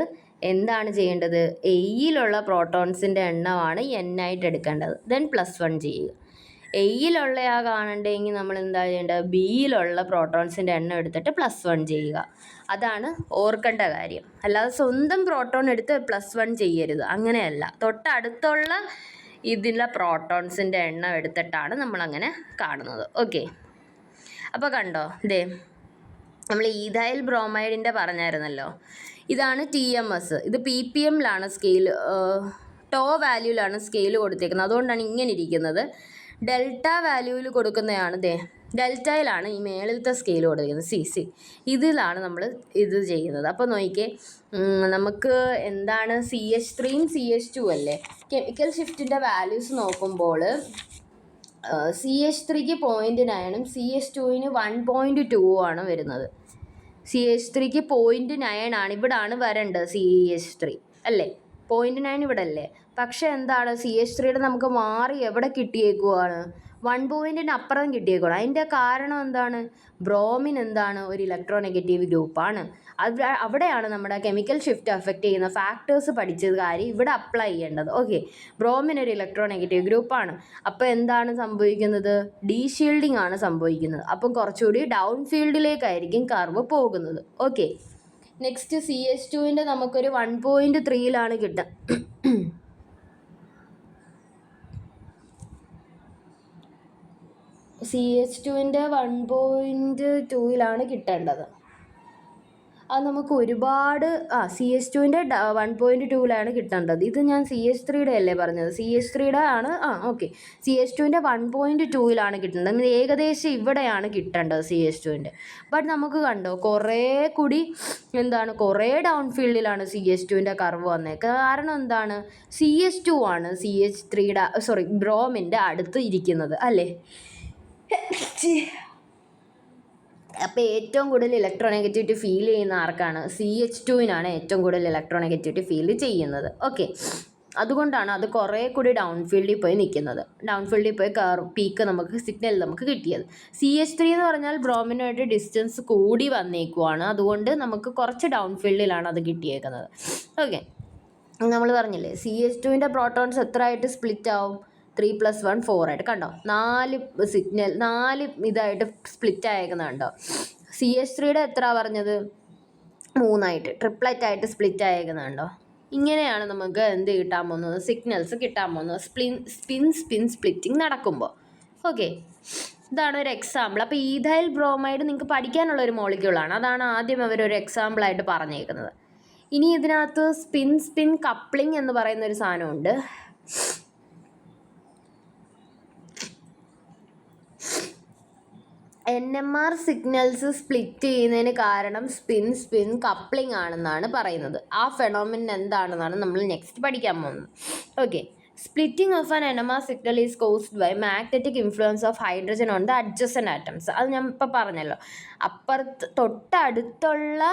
എന്താണ് ചെയ്യേണ്ടത്? എയിലുള്ള പ്രോട്ടോൺസിൻ്റെ എണ്ണമാണ് n ആയിട്ട് എടുക്കേണ്ടത്. ദെൻ +1 ചെയ്യുക. എയിലുള്ള കാണണ്ടെങ്കിൽ നമ്മൾ എന്താ ചെയ്യേണ്ടത്? ബിയിലുള്ള പ്രോട്ടോൺസിൻ്റെ എണ്ണം എടുത്തിട്ട് +1 ചെയ്യുക. അതാണ് ഓർക്കേണ്ട കാര്യം. അല്ലാതെ സ്വന്തം പ്രോട്ടോൺ എടുത്ത് +1 ചെയ്യരുത്, അങ്ങനെയല്ല. തൊട്ടടുത്തുള്ള ഇതിലെ പ്രോട്ടോൺസിൻ്റെ എണ്ണം എടുത്തിട്ടാണ് നമ്മളങ്ങനെ കാണുന്നത്. ഓക്കെ. അപ്പോൾ കണ്ടോ, നമ്മൾ ഈഥൈൽ ബ്രോമൈഡിൻ്റെ പറഞ്ഞായിരുന്നല്ലോ, ഇതാണ് TMS. ഇത് ppmലാണ് സ്കെയിൽ, ടോ വാല്യൂലാണ് സ്കെയിൽ കൊടുത്തേക്കുന്നത്. അതുകൊണ്ടാണ് ഇങ്ങനെ ഇരിക്കുന്നത്. ഡെൽറ്റ വാല്യൂവിൽ കൊടുക്കുന്നതാണ് ഡെൽറ്റയിലാണ് ഈ മേളിലത്തെ സ്കെയിൽ കൊടുക്കുന്നത്. ഇതിലാണ് നമ്മൾ ഇത് ചെയ്യുന്നത്. അപ്പോൾ നോക്കിക്കേ, നമുക്ക് CH3യും CH2 അല്ലേ, കെമിക്കൽ ഷിഫ്റ്റിൻ്റെ വാല്യൂസ് നോക്കുമ്പോൾ CH3ക്ക് 0.9ഉം CH2ന് 1.2 ആണ് വരുന്നത്. CH3ക്ക് 0.9 ആണ്, ഇവിടാണ് വരേണ്ടത് CH3 അല്ലേ, 0.9 ഇവിടെ അല്ലേ. പക്ഷേ CH3യുടെ നമുക്ക് മാറി എവിടെ കിട്ടിയേക്കുവാണ്? 1 പോയിൻറ്റിന് അപ്പുറം കിട്ടിയേക്കുവാണ്. അതിൻ്റെ കാരണം ബ്രോമിൻ ഒരു ഇലക്ട്രോനെഗറ്റീവ് ഗ്രൂപ്പാണ്. അവിടെയാണ് നമ്മുടെ കെമിക്കൽ ഷിഫ്റ്റ് അഫക്റ്റ് ചെയ്യുന്ന ഫാക്ടേഴ്സ് പഠിച്ചത് കാര്യം ഇവിടെ അപ്ലൈ ചെയ്യേണ്ടത്. ഓക്കെ. ബ്രോമിൻ ഒരു ഇലക്ട്രോനെഗറ്റീവ് ഗ്രൂപ്പാണ്. അപ്പോൾ സംഭവിക്കുന്നത്? ഡീഷീൽഡിംഗ് ആണ് സംഭവിക്കുന്നത്. അപ്പം കുറച്ചുകൂടി ഡൗൺ ഫീൽഡിലേക്കായിരിക്കും കർവ് പോകുന്നത്. ഓക്കെ. നെക്സ്റ്റ് CH2ൻ്റെ നമുക്കൊരു 1.3യിലാണ് കിട്ടുക. CH2ൻ്റെ 1.2 കിട്ടേണ്ടത്. അത് നമുക്ക് ഒരുപാട് CH2ൻ്റെ 1.2 കിട്ടേണ്ടത്. ഇത് ഞാൻ CH3യുടെ അല്ലേ പറഞ്ഞത്, CH3യുടെ ആണ്. ഓക്കെ, CH2ൻ്റെ 1.2 കിട്ടേണ്ടത്. ഏകദേശം ഇവിടെയാണ് കിട്ടേണ്ടത് CH2ൻ്റെ. ബട്ട് നമുക്ക് കണ്ടോ കുറേ കൂടി കുറേ ഡൗൺ ഫീൽഡിലാണ് CH2ൻ്റെ കർവ് വന്നേക്കുന്നത്. കാരണം എന്താണ്, CH2 ആണ് CH3യുടെ ബ്രോമിൻ്റെ അടുത്ത് ഇരിക്കുന്നത് അല്ലേ. അപ്പോൾ ഏറ്റവും കൂടുതൽ ഇലക്ട്രോനെഗറ്റിവിറ്റി ഫീൽ ചെയ്യുന്ന ആർക്കാണ്? CH2-നാണ് ഏറ്റവും കൂടുതൽ ഇലക്ട്രോനെഗറ്റിവിറ്റി ഫീൽ ചെയ്യുന്നത്. ഓക്കെ, അതുകൊണ്ടാണ് അത് കുറേ കൂടി ഡൗൺ ഫീൽഡിൽ പോയി നിൽക്കുന്നത്. ഡൗൺ ഫീൽഡിൽ പോയി പീക്ക് സിഗ്നൽ നമുക്ക് കിട്ടിയത്. CH3 എന്ന് പറഞ്ഞാൽ ബ്രോമിനുമായിട്ട് ഡിസ്റ്റൻസ് കൂടി വന്നേക്കുവാണ്. അതുകൊണ്ട് നമുക്ക് കുറച്ച് ഡൗൺ ഫീൽഡിലാണ് അത് കിട്ടിയേക്കുന്നത്. ഓക്കെ, നമ്മൾ പറഞ്ഞില്ലേ CH2ൻ്റെ പ്രോട്ടോൺസ് എത്ര ആയിട്ട് സ്പ്ലിറ്റ് ആവും? 3 + 1 4 ആയിട്ട്. കണ്ടോ, 4 ഇതായിട്ട് സ്പ്ലിറ്റ് ആയേക്കുന്നത് കണ്ടോ. CH3യുടെ എത്ര പറഞ്ഞത്? 3 ആയിട്ട്, ട്രിപ്ലറ്റ് ആയിട്ട് സ്പ്ലിറ്റ് ആയേക്കുന്നത് കണ്ടോ. ഇങ്ങനെയാണ് നമുക്ക് എന്ത് കിട്ടാൻ പോകുന്നത്? സിഗ്നൽസ് കിട്ടാൻ പോകുന്നത് സ്പിൻ സ്പ്ലിറ്റിംഗ് നടക്കുമ്പോൾ. ഓക്കെ, ഇതാണ് ഒരു എക്സാമ്പിൾ. അപ്പോൾ ഈഥൈൽ ബ്രോമൈഡ് നിങ്ങൾക്ക് പഠിക്കാനുള്ള ഒരു മോളിക്യൂളാണ്. അതാണ് ആദ്യം അവരൊരു എക്സാമ്പിളായിട്ട് പറഞ്ഞേക്കുന്നത്. ഇനി ഇതിനകത്ത് സ്പിൻ കപ്ലിംഗ് എന്ന് പറയുന്നൊരു സാധനമുണ്ട്. NMR സിഗ്നൽസ് സ്പ്ലിറ്റ് ചെയ്യുന്നതിന് കാരണം സ്പിൻ കപ്ലിംഗ് ആണെന്നാണ് പറയുന്നത്. ആ ഫെനോമിനൻ എന്താണെന്നാണ് നമ്മൾ നെക്സ്റ്റ് പഠിക്കാൻ പോകുന്നത്. Okay, splitting of an NMR signal is caused by magnetic influence of hydrogen on the adjacent atoms. അത് ഞാൻ ഇപ്പോൾ പറഞ്ഞല്ലോ. തൊട്ടടുത്തുള്ള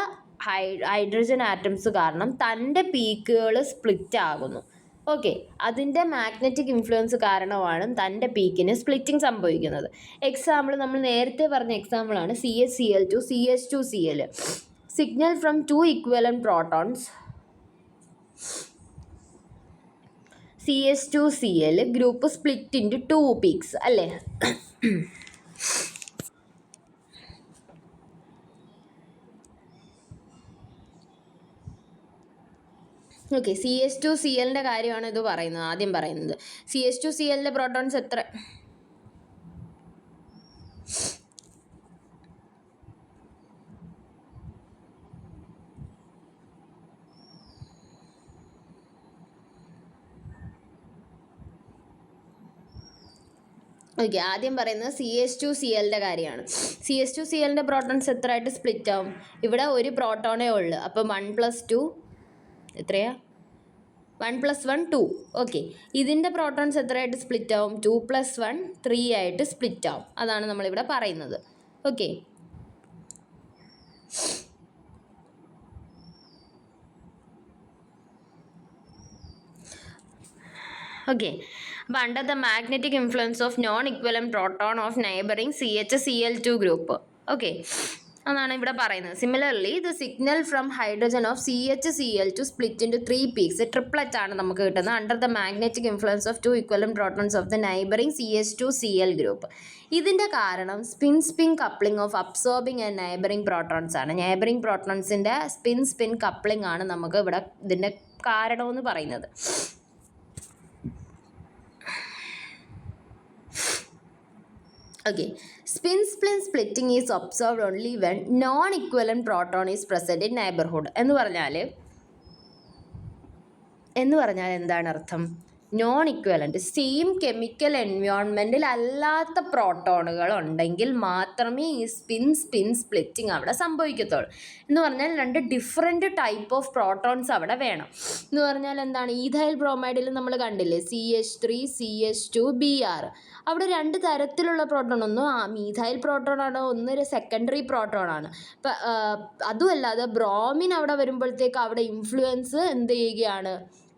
ഹൈഡ്രജൻ ആറ്റംസ് കാരണം തൻ്റെ പീക്കുകൾ സ്പ്ലിറ്റ് ആകുന്നു. ഓക്കെ, അതിൻ്റെ മാഗ്നറ്റിക് ഇൻഫ്ലുവൻസ് കാരണമാണ് തൻ്റെ പീക്കിന് സ്പ്ലിറ്റിംഗ് സംഭവിക്കുന്നത്. എക്സാമ്പിൾ നമ്മൾ നേരത്തെ പറഞ്ഞ എക്സാമ്പിളാണ് CHCl2 CH2Cl. Signal from 2 equivalent protons CH2Cl group split into 2 peaks അല്ലേ. ഓക്കെ, CH2Clൻ്റെ കാര്യമാണ് ഇത് പറയുന്നത്. ആദ്യം പറയുന്നത് CH2Clൻ്റെ പ്രോട്ടോൺസ് എത്ര? ഓക്കെ, ആദ്യം പറയുന്നത് CH2Clൻ്റെ കാര്യമാണ്. CH2Clൻ്റെ പ്രോട്ടോൺസ് എത്ര ആയിട്ട് സ്പ്ലിറ്റ് ആവും? ഇവിടെ ഒരു പ്രോട്ടോണേ ഉള്ളൂ. അപ്പം 1 + 2 എത്രയാ? 1 + 1 2. ഓക്കെ, ഇതിൻ്റെ പ്രോട്ടോൺസ് എത്രയായിട്ട് സ്പ്ലിറ്റ് ആവും? 2 + 1 3 ആയിട്ട് സ്പ്ലിറ്റ് ആവും. അതാണ് നമ്മളിവിടെ പറയുന്നത്. ഓക്കെ, അപ്പോൾ under the magnetic influence of non equivalent proton of neighbouring CHCl2 group. Okay, അതാണ് ഇവിടെ പറയുന്നത്. Similarly the signal from hydrogen of CHCl2 split into 3 peaks. Triplet ആണ് നമുക്ക് കിട്ടുന്നത് under the magnetic influence of 2 equivalent protons of the neighbouring CH2Cl group. ഇതിൻ്റെ കാരണം spin coupling of absorbing and neighbouring protons ആണ്. Neighbouring പ്രോട്ടോൺസിൻ്റെ spin coupling ആണ് നമുക്ക് ഇവിടെ ഇതിൻ്റെ കാരണമെന്ന് പറയുന്നത്. Okay, spin splitting is observed only when non-equivalent proton is present in neighborhood. എന്ന് പറഞ്ഞാൽ എന്താണ് അർത്ഥം? നോൺ ഇക്വലൻറ്റ്, സെയിം കെമിക്കൽ എൻവയോൺമെൻറ്റിൽ അല്ലാത്ത പ്രോട്ടോണുകൾ ഉണ്ടെങ്കിൽ മാത്രമേ ഈ സ്പിൻ സ്പ്ലിറ്റിംഗ് അവിടെ സംഭവിക്കത്തുള്ളൂ. എന്ന് പറഞ്ഞാൽ 2 ഡിഫറെൻറ്റ് ടൈപ്പ് ഓഫ് പ്രോട്ടോൺസ് അവിടെ വേണം. എന്ന് പറഞ്ഞാൽ എന്താണ്? ഈഥൈൽ ബ്രോമൈഡിൽ നമ്മൾ കണ്ടില്ലേ, CH3 CH2 Br. അവിടെ 2 തരത്തിലുള്ള പ്രോട്ടോൺ. ഒന്ന് മീഥൈൽ പ്രോട്ടോണാണ്, ഒന്ന് സെക്കൻഡറി പ്രോട്ടോണാണ്. അതുമല്ലാതെ ബ്രോമിൻ അവിടെ വരുമ്പോഴത്തേക്ക് അവിടെ ഇൻഫ്ലുവൻസ് എന്ത് ചെയ്യുകയാണ്?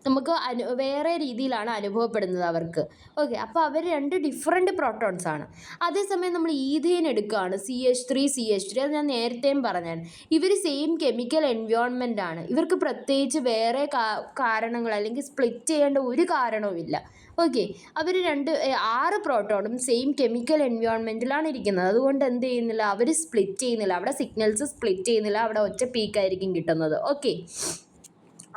നമുക്ക് വേറെ രീതിയിലാണ് അനുഭവപ്പെടുന്നത് അവർക്ക്. ഓക്കെ, അപ്പോൾ അവർ 2 ഡിഫറെൻറ്റ് പ്രോട്ടോൺസ് ആണ്. അതേസമയം നമ്മൾ ഈഥെയിൻ എടുക്കുകയാണ്, CH3 അത് ഞാൻ നേരത്തെയും പറഞ്ഞാണ്. ഇവർ സെയിം കെമിക്കൽ എൻവയോൺമെൻ്റ് ആണ്. ഇവർക്ക് പ്രത്യേകിച്ച് വേറെ കാരണങ്ങൾ അല്ലെങ്കിൽ സ്പ്ലിറ്റ് ചെയ്യേണ്ട ഒരു കാരണവുമില്ല. ഓക്കെ, അവർ 6 പ്രോട്ടോണും സെയിം കെമിക്കൽ എൻവയോൺമെൻറ്റിലാണ് ഇരിക്കുന്നത്. അതുകൊണ്ട് എന്ത് ചെയ്യുന്നില്ല, അവർ സ്പ്ലിറ്റ് ചെയ്യുന്നില്ല. അവിടെ സിഗ്നൽസ് സ്പ്ലിറ്റ് ചെയ്യുന്നില്ല. അവിടെ ഒറ്റ പീക്കായിരിക്കും കിട്ടുന്നത്. ഓക്കെ,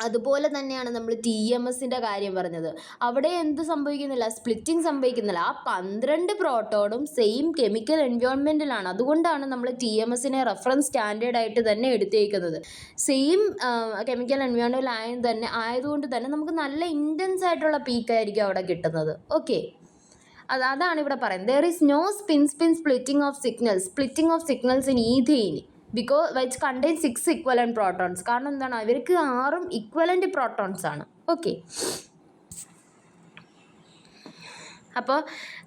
അതുപോലെ തന്നെയാണ് നമ്മൾ TMSൻ്റെ കാര്യം പറഞ്ഞത്. അവിടെ എന്ത് സംഭവിക്കുന്നില്ല, സ്പ്ലിറ്റിംഗ് സംഭവിക്കുന്നില്ല. ആ 12 പ്രോട്ടോണും സെയിം കെമിക്കൽ എൻവയോൺമെൻറ്റിലാണ്. അതുകൊണ്ടാണ് നമ്മൾ TMSനെ റെഫറൻസ് സ്റ്റാൻഡേർഡായിട്ട് തന്നെ എടുത്തേക്കുന്നത്. സെയിം കെമിക്കൽ എൻവയോൺമെൻറ്റിൽ ആയതുകൊണ്ട് തന്നെ നമുക്ക് നല്ല ഇൻറ്റൻസ് ആയിട്ടുള്ള പീക്കായിരിക്കും അവിടെ കിട്ടുന്നത്. ഓക്കെ, അതാണ് ഇവിടെ പറയുന്നത്. There is no spin splitting of signals in ethane because which contain 6 equivalent protons. കാരണം എന്താണ്, അവർക്ക് 6 ഇക്വലൻറ്റ് പ്രോട്ടോൺസ് ആണ്. ഓക്കെ, അപ്പോൾ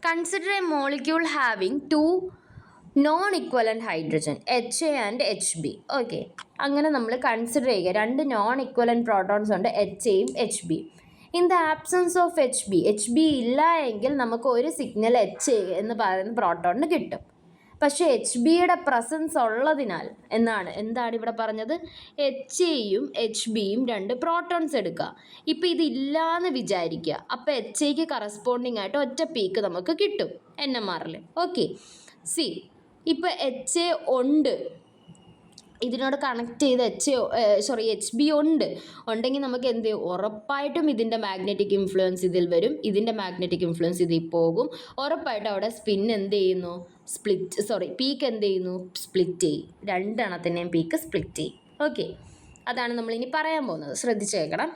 consider a molecule having 2 non equivalent hydrogen HA and HB. Okay, അങ്ങനെ നമ്മൾ കൺസിഡർ ചെയ്യുക 2 നോൺ ഇക്വലൻറ്റ് പ്രോട്ടോൺസ് ഉണ്ട്, HAയും HBയും. In the absence of HB ഇല്ല എങ്കിൽ നമുക്ക് ഒരു സിഗ്നൽ HA എന്ന് പറയുന്ന പ്രോട്ടോണിന് കിട്ടും. പക്ഷേ HBയുടെ പ്രസൻസ് ഉള്ളതിനാൽ എന്താണ് ഇവിടെ പറഞ്ഞത്, HAയും HBയും 2 പ്രോട്ടോൺസ് എടുക്കുക. ഇപ്പോൾ ഇതില്ലാന്ന് വിചാരിക്കുക, അപ്പോൾ HAക്ക് കറസ്പോണ്ടിങ് ആയിട്ട് ഒറ്റ പീക്ക് നമുക്ക് കിട്ടും NMRൽ. ഓക്കെ, ഇപ്പോൾ HA ഉണ്ട്, ഇതിനോട് കണക്ട് ചെയ്ത് HB ഉണ്ടെങ്കിൽ നമുക്ക് എന്ത് ചെയ്യും, ഉറപ്പായിട്ടും ഇതിൻ്റെ മാഗ്നറ്റിക് ഇൻഫ്ലുവൻസ് ഇതിൽ വരും, ഇതിൻ്റെ മാഗ്നറ്റിക് ഇൻഫ്ലുവൻസ് ഇതിൽ പോകും. ഉറപ്പായിട്ടും അവിടെ പീക്ക് എന്ത് ചെയ്യുന്നു, സ്പ്ലിറ്റ് ചെയ്യും. 2 എണ്ണത്തിൻ്റെയും പീക്ക് സ്പ്ലിറ്റ് ചെയ്യും. ഓക്കെ, അതാണ് നമ്മളിനി പറയാൻ പോകുന്നത്, ശ്രദ്ധിച്ചേക്കണം.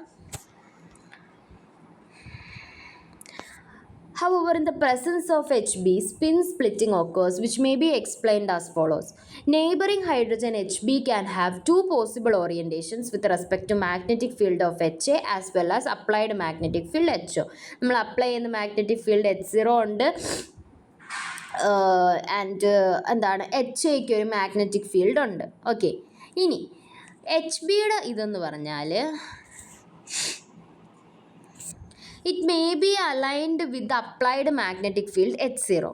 However, in the presence of HB, spin splitting occurs, which may be explained as follows. Neighboring hydrogen HB can have 2 possible orientations with respect to magnetic field of HA as well as applied magnetic field HO. നമ്മൾ apply ചെയ്യുന്ന magnetic field H0 ഉണ്ട്, എന്താണ് HAക്ക് ഒരു magnetic field ഉണ്ട്. Okay, ഇനി HBയുടെ ഇതെന്ന് പറഞ്ഞാൽ it may be aligned with the applied magnetic field H0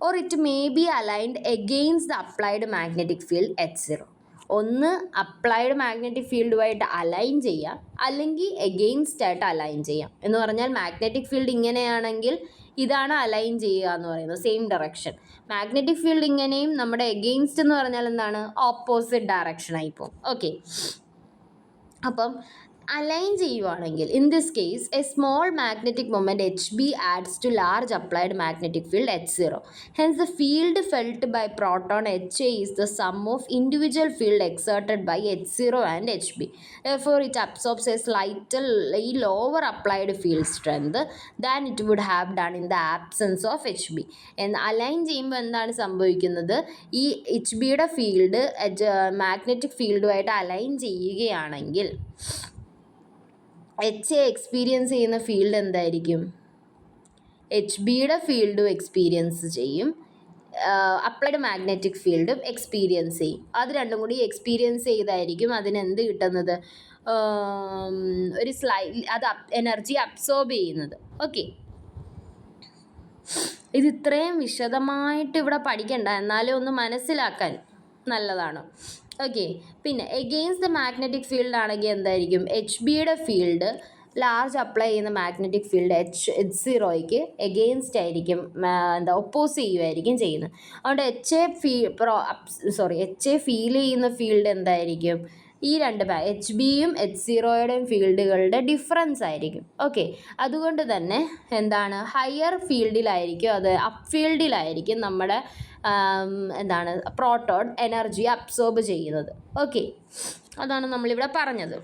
or it may be aligned against the applied magnetic field H0. ഒന്ന് അപ്ലൈഡ് മാഗ്നറ്റിക് ഫീൽഡുമായിട്ട് അലൈൻ ചെയ്യാം, അല്ലെങ്കിൽ എഗെയിൻസ്റ്റ് ആയിട്ട് അലൈൻ ചെയ്യാം. എന്ന് പറഞ്ഞാൽ മാഗ്നറ്റിക് ഫീൽഡ് ഇങ്ങനെയാണെങ്കിൽ ഇതാണ് അലൈൻ ചെയ്യുക എന്ന് പറയുന്നത്, സെയിം ഡയറക്ഷൻ. മാഗ്നറ്റിക് ഫീൽഡ് ഇങ്ങനെയും നമ്മുടെ എഗെയിൻസ്റ്റ് എന്ന് പറഞ്ഞാൽ എന്താണ്, ഓപ്പോസിറ്റ് ഡയറക്ഷനായി പോകും. ഓക്കെ, അപ്പം അലൈൻ ചെയ്യുവാണെങ്കിൽ in this case a small magnetic moment HB adds to large applied magnetic field H0. Hence the field felt by proton HA is the sum of individual field exerted by H0 and HB. Therefore it absorbs a slightly lower applied field strength than it would have done in the absence of HB. Align ചെയ്യുമ്പോൾ എന്താണ് സംഭവിക്കുന്നത്, ഈ HBയുടെ field magnetic ഫീൽഡുമായിട്ട് align ചെയ്യുകയാണെങ്കിൽ HA experience ചെയ്യുന്ന field എന്തായിരിക്കും, HBയുടെ ഫീൽഡും എക്സ്പീരിയൻസ് ചെയ്യും, അപ്ലൈഡ് മാഗ്നറ്റിക് ഫീൽഡും എക്സ്പീരിയൻസ് ചെയ്യും. അത് രണ്ടും കൂടി എക്സ്പീരിയൻസ് ചെയ്തായിരിക്കും അതിനെന്ത് കിട്ടുന്നത്, ഒരു എനർജി അബ്സോർബ് ചെയ്യുന്നത്. ഓക്കെ, ഇത് ഇത്രയും വിശദമായിട്ട് ഇവിടെ പഠിക്കണ്ട, എന്നാലും ഒന്ന് മനസ്സിലാക്കാൻ നല്ലതാണ്. ഓക്കെ, പിന്നെ എഗെയിൻസ്റ്റ് ദ മാഗ്നറ്റിക് ഫീൽഡ് ആണെങ്കിൽ എന്തായിരിക്കും, HBയുടെ ഫീൽഡ് ലാർജ് അപ്ലൈ ചെയ്യുന്ന മാഗ്നറ്റിക് ഫീൽഡ് H0യ്ക്ക് എഗെയിൻസ്റ്റ് ആയിരിക്കും, ഒപ്പോസ് ചെയ്യുമായിരിക്കും ചെയ്യുന്നത്. അതുകൊണ്ട് HA ഫീൽ ചെയ്യുന്ന ഫീൽഡ് എന്തായിരിക്കും, ഈ 2 HBയും H0യുടെയും ഫീൽഡുകളുടെ ഡിഫറൻസ് ആയിരിക്കും. ഓക്കെ, അതുകൊണ്ട് തന്നെ എന്താണ്, ഹയർ ഫീൽഡിലായിരിക്കും, അത് അപ്പ് ഫീൽഡിലായിരിക്കും നമ്മുടെ പ്രോട്ടോൺ എനർജി അബ്സോർബ് ചെയ്യുന്നത്. ഓക്കെ, അതാണ് നമ്മളിവിടെ പറഞ്ഞത്.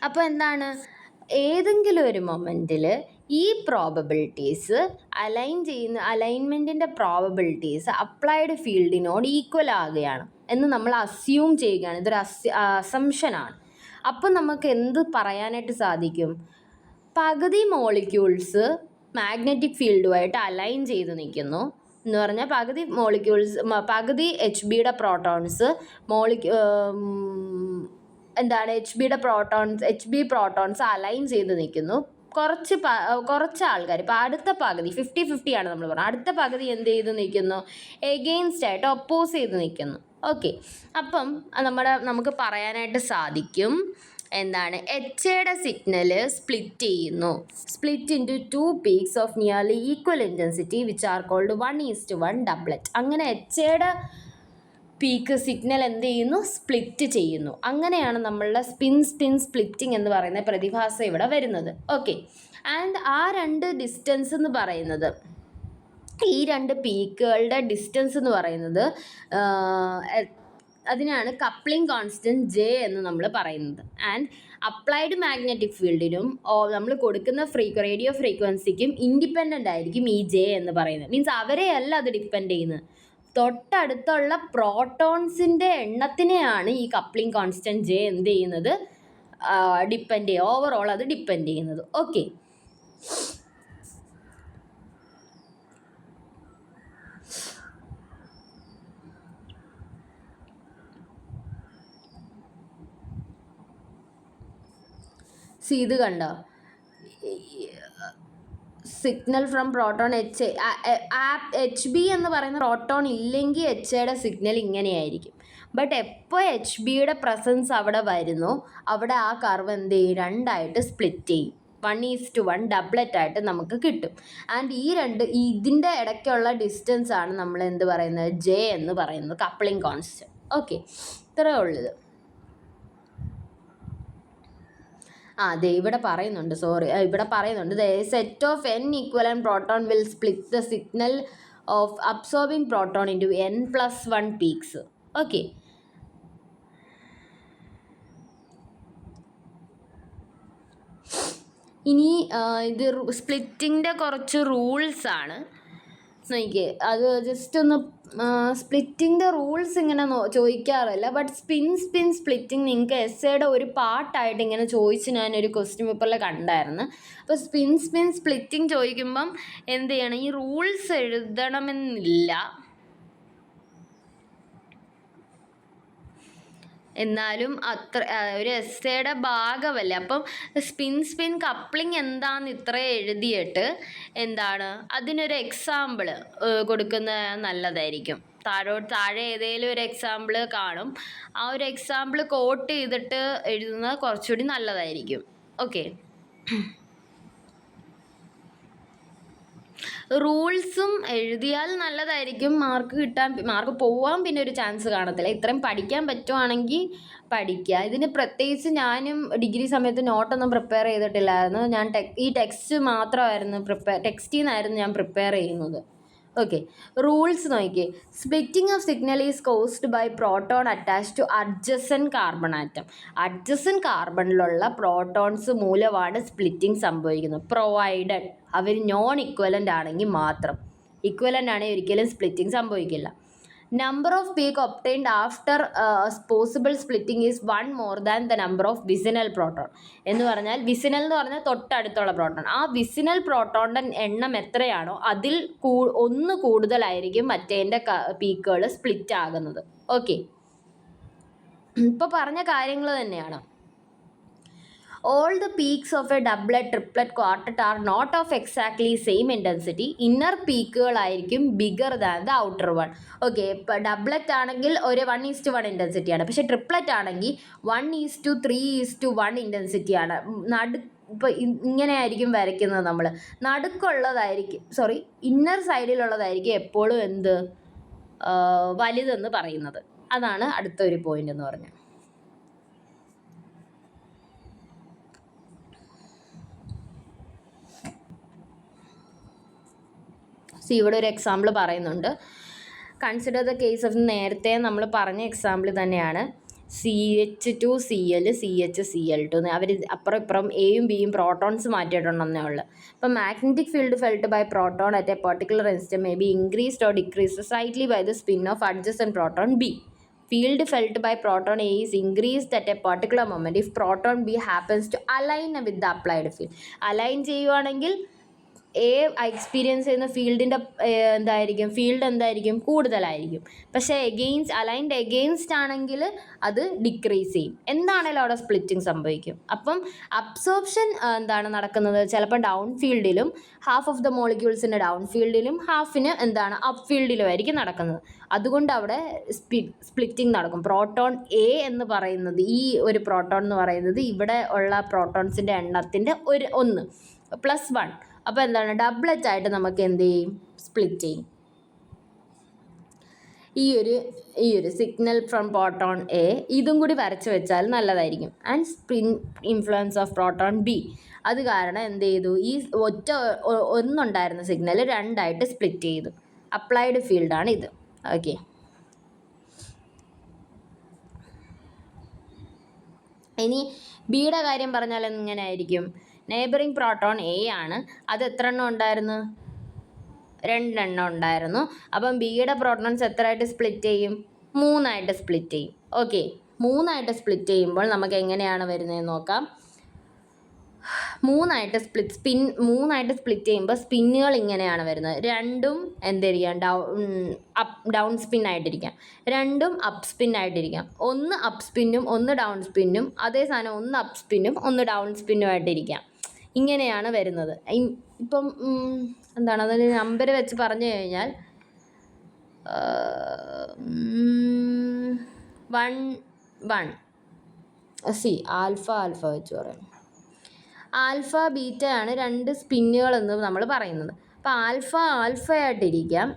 അപ്പോൾ എന്താണ്, ഏതെങ്കിലും ഒരു മൊമെൻറ്റിൽ ഈ പ്രോബബിലിറ്റീസ് അലൈൻമെൻറ്റിൻ്റെ പ്രോബബിലിറ്റീസ് അപ്ലൈഡ് ഫീൽഡിനോട് ഈക്വൽ ആകുകയാണ് എന്ന് നമ്മൾ അസ്യൂം ചെയ്യുകയാണ്. ഇതൊരു അസംഷനാണ്. അപ്പം നമുക്ക് എന്ത് പറയാനായിട്ട് സാധിക്കും, പകുതി മോളിക്യൂൾസ് മാഗ്നറ്റിക് ഫീൽഡുമായിട്ട് അലൈൻ ചെയ്ത് നിൽക്കുന്നു എന്ന് പറഞ്ഞാൽ പകുതി HBയുടെ പ്രോട്ടോൺസ് HB പ്രോട്ടോൺസ് അലൈൻ ചെയ്ത് നിൽക്കുന്നു. കുറച്ച് ആൾക്കാർ, ഇപ്പോൾ അടുത്ത പകുതി 50-50 ആണ് നമ്മൾ പറഞ്ഞത്, അടുത്ത പകുതി എന്ത് ചെയ്ത് നിൽക്കുന്നു, എഗെയിൻസ്റ്റ് ആയിട്ട് ഒപ്പോസ് ചെയ്ത് നിൽക്കുന്നു. ഓക്കെ, അപ്പം നമുക്ക് പറയാനായിട്ട് സാധിക്കും എന്താണ് എച്ചയുടെ സിഗ്നൽ സ്പ്ലിറ്റ് ചെയ്യുന്നു. Split into 2 peaks of nearly equal intensity which are called 1:1 doublet. അങ്ങനെ എച്ചയുടെ പീക്ക് സിഗ്നൽ എന്ത് ചെയ്യുന്നു? സ്പ്ലിറ്റ് ചെയ്യുന്നു. അങ്ങനെയാണ് നമ്മളുടെ സ്പിൻ സ്പ്ലിറ്റിംഗ് എന്ന് പറയുന്ന പ്രതിഭാസം ഇവിടെ വരുന്നത്. ഓക്കെ, ആൻഡ് ആ രണ്ട് ഡിസ്റ്റൻസ് എന്ന് പറയുന്നത്, ഈ രണ്ട് പീക്കുകളുടെ ഡിസ്റ്റൻസ് എന്ന് പറയുന്നത് അതിനാണ് കപ്ലിംഗ് കോൺസ്റ്റൻറ്റ് ജെ എന്ന് നമ്മൾ പറയുന്നത്. ആൻഡ് അപ്ലൈഡ് മാഗ്നറ്റിക് ഫീൽഡിനും നമ്മൾ കൊടുക്കുന്ന റേഡിയോ ഫ്രീക്വൻസിക്കും ഇൻഡിപെൻഡൻ്റ് ആയിരിക്കും ഈ ജെ എന്ന് പറയുന്നത്. മീൻസ് അവരെയല്ല അത് ഡിപ്പെൻഡ് ചെയ്യുന്നത്, തൊട്ടടുത്തുള്ള പ്രോട്ടോൺസിൻ്റെ എണ്ണത്തിനെയാണ് ഈ കപ്ലിംഗ് കോൺസ്റ്റൻറ്റ് ജെ എന്ത് ചെയ്യുന്നത്? ഡിപ്പെൻഡ് ചെയ്യുക, ഓവറോൾ അത് ഡിപ്പെൻഡ് ചെയ്യുന്നത്. ഓക്കെ, ഇത് കണ്ടോ? Signal from proton H B എന്ന് പറയുന്ന പ്രോട്ടോൺ ഇല്ലെങ്കിൽ എച്ചയുടെ സിഗ്നൽ ഇങ്ങനെയായിരിക്കും. ബട്ട് എപ്പോൾ എച്ച് ബിയുടെ പ്രസൻസ് അവിടെ വരുന്നു, അവിടെ ആ കർവ് എന്ത് ചെയ്യും? രണ്ടായിട്ട് സ്പ്ലിറ്റ് ചെയ്യും. 1:1 ഡബ്ലറ്റ് ആയിട്ട് നമുക്ക് കിട്ടും. ആൻഡ് ഇതിൻ്റെ ഇടയ്ക്കുള്ള ഡിസ്റ്റൻസ് ആണ് നമ്മൾ എന്ത് പറയുന്നത്? ജെ എന്ന് പറയുന്നത്, കപ്ലിംഗ് കോൺസ്റ്റൻറ്റ്. ഓക്കെ, ഇത്രയേ ഉള്ളത്. അതെ, ഇവിടെ പറയുന്നുണ്ട്, ഇവിടെ പറയുന്നുണ്ട് set of n equivalent proton will split the signal of absorbing proton into n+1 peaks. Okay, ഇനി ഇത് സ്പ്ലിറ്റിങ്ങിൻ്റെ കുറച്ച് റൂൾസ് ആണ്. നോക്കിയേ, അത് ജസ്റ്റ് ഒന്ന് സ്പ്ലിറ്റിങ്ങിൻ്റെ റൂൾസ് ഇങ്ങനെ ചോദിക്കാറില്ല. ബട്ട് സ്പിൻ സ്പ്ലിറ്റിംഗ് നിങ്ങൾക്ക് എസ്സേയുടെ ഒരു പാർട്ടായിട്ട് ഇങ്ങനെ ചോദിച്ച് ഞാനൊരു ക്വസ്റ്റ്യൻ പേപ്പറിൽ കണ്ടായിരുന്നു. അപ്പോൾ സ്പിൻ സ്പ്ലിറ്റിംഗ് ചോദിക്കുമ്പം എന്ത് ചെയ്യണം? ഈ റൂൾസ് എഴുതണമെന്നില്ല, എന്നാലും അത്ര ഒരു എസ്സേയുടെ ഭാഗമല്ലേ. അപ്പം സ്പിൻ കപ്ലിംഗ് എന്താണെന്ന് ഇത്ര എഴുതിയിട്ട് എന്താണ് അതിനൊരു എക്സാമ്പിൾ കൊടുക്കുന്നത് നല്ലതായിരിക്കും. താഴെ ഏതെങ്കിലും ഒരു എക്സാമ്പിൾ കാണും, ആ ഒരു എക്സാമ്പിൾ കോട്ട് ചെയ്തിട്ട് എഴുതുന്നത് കുറച്ചുകൂടി നല്ലതായിരിക്കും. ഓക്കെ, റൂൾസും എഴുതിയാൽ നല്ലതായിരിക്കും. മാർക്ക് പോവാൻ പിന്നെ ഒരു ചാൻസ് കാണത്തില്ല. ഇത്രയും പഠിക്കാൻ പറ്റുവാണെങ്കിൽ പഠിക്കുക. ഇതിന് പ്രത്യേകിച്ച് ഞാനും ഡിഗ്രി സമയത്ത് നോട്ടൊന്നും പ്രിപ്പയർ ചെയ്തിട്ടില്ലായിരുന്നു. ഞാൻ ഈ ടെക്സ്റ്റ് മാത്രമായിരുന്നു ടെക്സ്റ്റിൽ നിന്നായിരുന്നു ഞാൻ പ്രിപ്പയർ ചെയ്യുന്നത്. ഓക്കെ, റൂൾസ് നോക്കിയേ. Splitting of signal is caused by proton attach to adjacent carbon atom. Adjacent കാർബണിലുള്ള പ്രോട്ടോൺസ് മൂലമാണ് സ്പ്ലിറ്റിംഗ് സംഭവിക്കുന്നത്, പ്രൊവൈഡഡ് അവർ നോൺ ഇക്വലൻ്റ് ആണെങ്കിൽ മാത്രം. ഇക്വലൻ്റ് ആണെങ്കിൽ ഒരിക്കലും സ്പ്ലിറ്റിംഗ് സംഭവിക്കില്ല. Number of peak obtained after possible splitting is 1 more than the number of vicinal proton. എന്ന് പറഞ്ഞാൽ വിസിനൽ എന്ന് പറഞ്ഞാൽ തൊട്ടടുത്തുള്ള പ്രോട്ടോൺ. ആ വിസിനൽ പ്രോട്ടോണിൻ്റെ എണ്ണം എത്രയാണോ അതിൽ 1 കൂടുതലായിരിക്കും മറ്റേതിൻ്റെ പീക്കുകൾ സ്പ്ലിറ്റ് ആകുന്നത്. ഓക്കെ, ഇപ്പോൾ പറഞ്ഞ കാര്യങ്ങൾ തന്നെയാണ്. All the peaks of a doublet, triplet, quartet are not of exactly same intensity. Inner പീക്കുകളായിരിക്കും bigger than the outer one. Okay, ഇപ്പോൾ ഡബ്ലറ്റ് ആണെങ്കിൽ ഒരു 1:1 ഇൻറ്റൻസിറ്റിയാണ്. പക്ഷേ ട്രിപ്ലറ്റ് ആണെങ്കിൽ 1:3:1 ഇൻറ്റൻസിറ്റിയാണ്. ഇപ്പോൾ ഇങ്ങനെ ആയിരിക്കും വരയ്ക്കുന്നത് നമ്മൾ. ഇന്നർ സൈഡിലുള്ളതായിരിക്കും എപ്പോഴും എന്ത് വലുതെന്ന് പറയുന്നത്. അതാണ് അടുത്തൊരു പോയിന്റ് എന്ന് പറഞ്ഞാൽ. ഇവിടെ ഒരു എക്സാമ്പിൾ പറയുന്നുണ്ട്. കൺസിഡർ ദ കേസ് ഓഫ് നേരത്തെ നമ്മൾ പറഞ്ഞ എക്സാമ്പിൾ തന്നെയാണ്. CH2Cl CHCl2 അവർ അപ്പുറം ഇപ്പുറം എയും ബിയും പ്രോട്ടോൺസ് മാറ്റിയിട്ടുണ്ടെന്നേ ഉള്ളൂ. അപ്പം magnetic field felt by proton at a particular instant may be increased or decreased slightly by the spin of adjacent proton B. Field felt by proton A is increased at a particular moment if proton B happens to align with the applied field. Align ചെയ്യുവാണെങ്കിൽ experience ചെയ്യുന്ന field എന്തായിരിക്കും കൂടുതലായിരിക്കും. പക്ഷേ aligned against ആണെങ്കിൽ അത് decrease ചെയ്യും. എന്താണേലും അവിടെ സ്പ്ലിറ്റിംഗ് സംഭവിക്കും. അപ്പം അബ്സോർപ്ഷൻ നടക്കുന്നത് ചിലപ്പോൾ ഡൗൺ ഫീൽഡിലും, ഹാഫ് ഓഫ് ദ മോളിക്യൂൾസിൻ്റെ ഡൗൺ ഫീൽഡിലും ഹാഫിന് അപ്പ് ഫീൽഡിലും ആയിരിക്കും നടക്കുന്നത്. അതുകൊണ്ട് അവിടെ സ്പ്ലിറ്റിംഗ് നടക്കും. പ്രോട്ടോൺ എ എന്ന് പറയുന്നത്, ഈ ഒരു പ്രോട്ടോൺ എന്ന് പറയുന്നത് ഇവിടെ ഉള്ള പ്രോട്ടോൺസിൻ്റെ എണ്ണത്തിൻ്റെ 1 +1. അപ്പോൾ ഡബ്ലറ്റ് ആയിട്ട് നമുക്ക് എന്ത് ചെയ്യും? സ്പ്ലിറ്റ് ചെയ്യും. ഈ ഒരു സിഗ്നൽ ഫ്രം പ്രോട്ടോൺ എ ഇതും കൂടി വരച്ച് വെച്ചാൽ നല്ലതായിരിക്കും. And spin influence of proton B, അത് കാരണം എന്ത് ചെയ്തു? ഈ ഒന്നുണ്ടായിരുന്ന സിഗ്നൽ 2ആയിട്ട് സ്പ്ലിറ്റ് ചെയ്തു. അപ്ലൈഡ് ഫീൽഡാണ് ഇത്. ഓക്കെ, ഇനി ബിയുടെ കാര്യം പറഞ്ഞാൽ എങ്ങനെ ആയിരിക്കും? നെയ്ബറിങ് പ്രോട്ടോൺ എ ആണ്. അത് എത്ര എണ്ണം ഉണ്ടായിരുന്നു? 2 എണ്ണം ഉണ്ടായിരുന്നു. അപ്പം ബിയുടെ പ്രോട്ടോൺസ് എത്രയായിട്ട് സ്പ്ലിറ്റ് ചെയ്യും? 3ആയിട്ട് സ്പ്ലിറ്റ് ചെയ്യും. ഓക്കെ, 3ആയിട്ട് സ്പ്ലിറ്റ് ചെയ്യുമ്പോൾ നമുക്ക് എങ്ങനെയാണ് വരുന്നതെന്ന് നോക്കാം. 3ആയിട്ട് സ്പ്ലിറ്റ് ചെയ്യുമ്പോൾ സ്പിന്നുകൾ ഇങ്ങനെയാണ് വരുന്നത്. രണ്ടും എന്തിരിക്കാം? Down spin ആയിട്ടിരിക്കാം. രണ്ടും അപ്പ് സ്പിൻ ആയിട്ടിരിക്കാം. ഒന്ന് അപ്പ് സ്പിന്നും ഒന്ന് ഡൗൺ സ്പിന്നും, അതേ സാധനം ഒന്ന് അപ്പ് സ്പിന്നും ഒന്ന് ഡൗൺ സ്പിന്നും ആയിട്ടിരിക്കാം. ഇങ്ങനെയാണ് വരുന്നത്. ഇപ്പം അതിന് നമ്പർ വെച്ച് പറഞ്ഞു കഴിഞ്ഞാൽ 1 ആൽഫ വെച്ച് പറയാം. ആൽഫ ബീറ്റ ആണ് 2 സ്പിന്നുകൾ എന്ന് നമ്മൾ പറയുന്നത്. അപ്പോൾ ആൽഫയായിട്ടിരിക്കാം,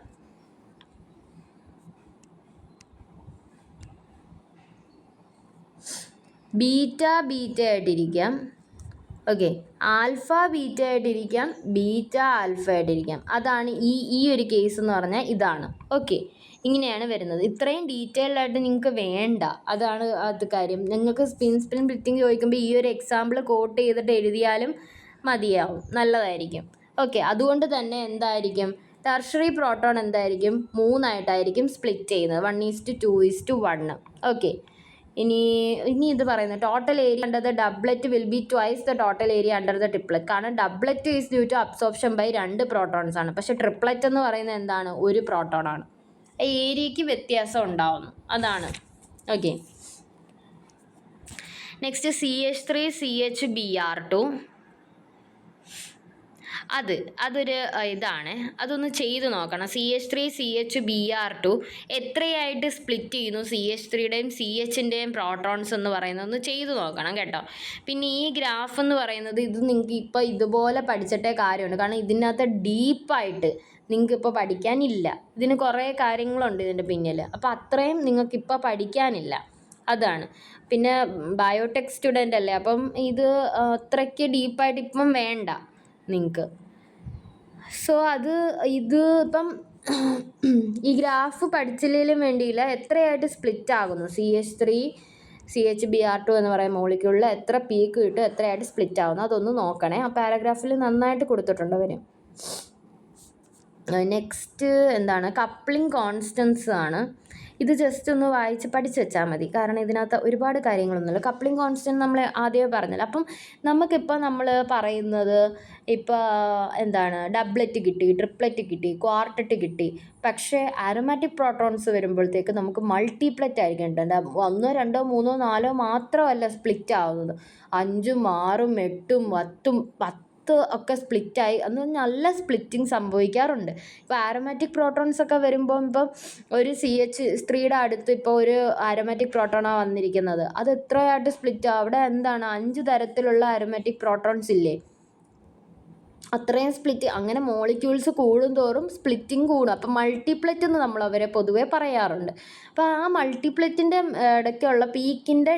ബീറ്റ ആയിട്ടിരിക്കാം. ഓക്കെ, ആൽഫ ബീറ്റ ആയിട്ടിരിക്കാം, ബീറ്റ ആൽഫ ആയിട്ടിരിക്കാം. അതാണ് ഈ ഒരു കേസ് എന്ന് പറഞ്ഞാൽ ഇതാണ്. ഓക്കെ, ഇങ്ങനെയാണ് വരുന്നത്. ഇത്രയും ഡീറ്റെയിൽഡ് ആയിട്ട് നിങ്ങൾക്ക് വേണ്ട, അതാണ് കാര്യം. നിങ്ങൾക്ക് സ്പിൻ സ്പ്ലിറ്റിംഗ് ചോദിക്കുമ്പോൾ ഈ ഒരു എക്സാമ്പിൾ കോട്ട് ചെയ്തിട്ട് എഴുതിയാലും മതിയാവും, നല്ലതായിരിക്കും. ഓക്കെ, അതുകൊണ്ട് തന്നെ എന്തായിരിക്കും? ടെർഷ്യറി പ്രോട്ടോൺ എന്തായിരിക്കും? 3ആയിട്ടായിരിക്കും സ്പ്ലിറ്റ് ചെയ്യുന്നത്. 1:2:1. ഓക്കെ, ഇനി ഇത് പറയുന്നത് total area under the doublet will be twice the total area under the triplet. കാരണം doublet is due to absorption by 2 protons ആണ്. പക്ഷേ ട്രിപ്ലറ്റ് എന്ന് പറയുന്നത് എന്താണ്? 1 പ്രോട്ടോൺ ആണ്. ഏരിയയ്ക്ക് വ്യത്യാസം ഉണ്ടാവുന്നു, അതാണ്. Okay, next CH3CHBr2. അതൊരു ഇതാണ്, അതൊന്ന് ചെയ്ത് നോക്കണം. CH3CHBr2 എത്രയായിട്ട് സ്പ്ലിറ്റ് ചെയ്യുന്നു CH3യുടെയും CHൻ്റെയും പ്രോട്ടോൺസ് എന്ന് പറയുന്നത് ഒന്ന് ചെയ്ത് നോക്കണം കേട്ടോ. പിന്നെ ഈ ഗ്രാഫ് എന്ന് പറയുന്നത് ഇത് നിങ്ങൾക്ക് ഇപ്പോൾ ഇതുപോലെ പഠിച്ചിട്ടേ കാര്യമുണ്ട്. കാരണം ഇതിനകത്ത് ഡീപ്പായിട്ട് നിങ്ങൾക്കിപ്പോൾ പഠിക്കാനില്ല. ഇതിന് കുറേ കാര്യങ്ങളുണ്ട് ഇതിൻ്റെ പിന്നിൽ. അപ്പോൾ അത്രയും നിങ്ങൾക്കിപ്പോൾ പഠിക്കാനില്ല, അതാണ്. പിന്നെ ബയോടെക് സ്റ്റുഡൻ്റ് അല്ലേ, അപ്പം ഇത് അത്രയ്ക്ക് ഡീപ്പായിട്ട് ഇപ്പം വേണ്ട നിങ്ങൾക്ക്. സോ ഇത് ഇപ്പം ഈ ഗ്രാഫ് പഠിച്ചില്ലെങ്കിലും വേണ്ടിയില്ല, എത്രയായിട്ട് സ്പ്ലിറ്റ് ആകുന്നു CH3CHBr2 എന്ന് പറയുന്ന മോളിക്യൂളിൽ എത്ര പീക്ക് കിട്ടും, എത്രയായിട്ട് സ്പ്ലിറ്റ് ആകുന്നു, അതൊന്ന് നോക്കണേ. ആ പാരഗ്രാഫിൽ നന്നായിട്ട് കൊടുത്തിട്ടുണ്ട് അവർ. നെക്സ്റ്റ് കപ്ലിംഗ് കോൺസ്റ്റൻസ് ആണ്. ഇത് ജസ്റ്റ് ഒന്ന് വായിച്ച് പഠിച്ച് വെച്ചാൽ മതി. കാരണം ഇതിനകത്ത് ഒരുപാട് കാര്യങ്ങളൊന്നുമില്ല. കപ്ലിംഗ് കോൺസ്റ്റൻറ്റ് നമ്മൾ ആദ്യമേ പറഞ്ഞല്ലോ. അപ്പം നമുക്കിപ്പോൾ നമ്മൾ പറയുന്നത് ഇപ്പോൾ ഡബ്ലറ്റ് കിട്ടി, ട്രിപ്ലറ്റ് കിട്ടി, ക്വാർട്ടറ്റ് കിട്ടി. പക്ഷേ ആരോമാറ്റിക് പ്രോട്ടോൺസ് വരുമ്പോഴത്തേക്ക് നമുക്ക് മൾട്ടിപ്ലറ്റ് ആയിരിക്കും കിട്ടുന്നത്. 1, 2, 3, 4 മാത്രമല്ല സ്പ്ലിറ്റ് ആവുന്നത്, 5, 6, 8, 10 ഒക്കെ സ്പ്ലിറ്റായി. അന്ന് നല്ല സ്പ്ലിറ്റിങ് സംഭവിക്കാറുണ്ട്. ഇപ്പോൾ ആരോമാറ്റിക് പ്രോട്ടോൺസ് ഒക്കെ വരുമ്പോൾ ഇപ്പം ഒരു CH3യുടെ അടുത്ത് ഇപ്പോൾ ഒരു ആരോമാറ്റിക് പ്രോട്ടോണാണ് വന്നിരിക്കുന്നത്, അത് എത്രയായിട്ട് സ്പ്ലിറ്റ് ആവും? അവിടെ 5 തരത്തിലുള്ള ആരോമാറ്റിക് പ്രോട്ടോൺസ് ഇല്ലേ? അത്രയും സ്പ്ലിറ്റ്. അങ്ങനെ മോളിക്യൂൾസ് കൂടുന്തോറും സ്പ്ലിറ്റിംഗ് കൂടും. അപ്പം മൾട്ടിപ്ലറ്റ് എന്ന് നമ്മൾ അവരെ പൊതുവേ പറയാറുണ്ട്. അപ്പോൾ ആ മൾട്ടിപ്ലറ്റിൻ്റെ ഇടയ്ക്കുള്ള പീക്കിൻ്റെ